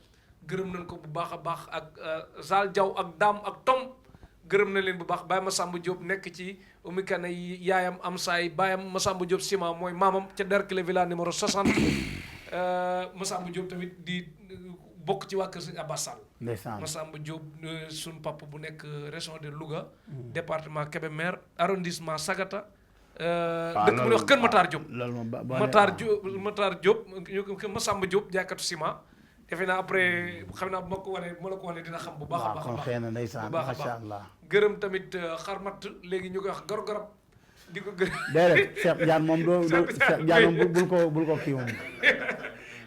gërëm nañ ko bu baax a baax ak Zal Diaw ak Dame ak Tom gërëm na leen bu baax Baye Massamba Diop nekk ci umikane yi yaayam am saay baayam Massamba Diop ciment mooy maamam ca Derklé villa numéro 60 Massamba Diop tamit di bokk ci waa kër Sëñ Abbas Sall Massamba Diop suñ papa bu nekk région de Louga département Kébémer arrondissement Sagata dëkk bu ñuy wax Kër Matar Diop Matar Diop Massamba Diop jaaykatu ciment defe naa après xam naa bu ma la ko wanee dina xam bu baax a baax kon xëy na ndeysaan macha allah gërëm tamit xarmat léegi ñu koy wax garab di ko gërëm déedéet Cheikh Diane moom Cheikh Diane moom bul ko kii moom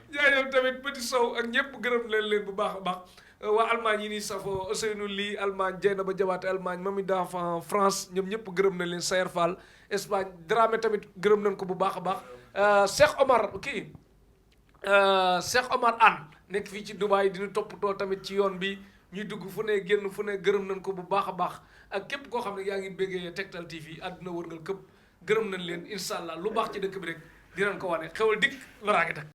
jaajëf tamit Petit Sow ak ñëpp gërëm leen bu baax a baax waa Allemagne yi nii safo Ousseynou Ly Allemagne Dieynaba Diabaté Allemagne Mami Dafa France ñoom ñëpp gërëm na leen Sayer Fall Espagne Dramé tamit gërëm nañ ko bu baax a baax Cheikh Omar Anne nekk fii ci Dubaï dina toppatoo tamit ci yoon bi ñuy dugg fu ne génn fu ne gërëm nañ ko bu baax a baax ak képp koo xam ne yaa ngi béggee Tektal TV àdduna wërngal këpp gërëm nañ leen incha allah lu baax ci dëkk bi rek dinañ ko wane xewal dikk loraange tak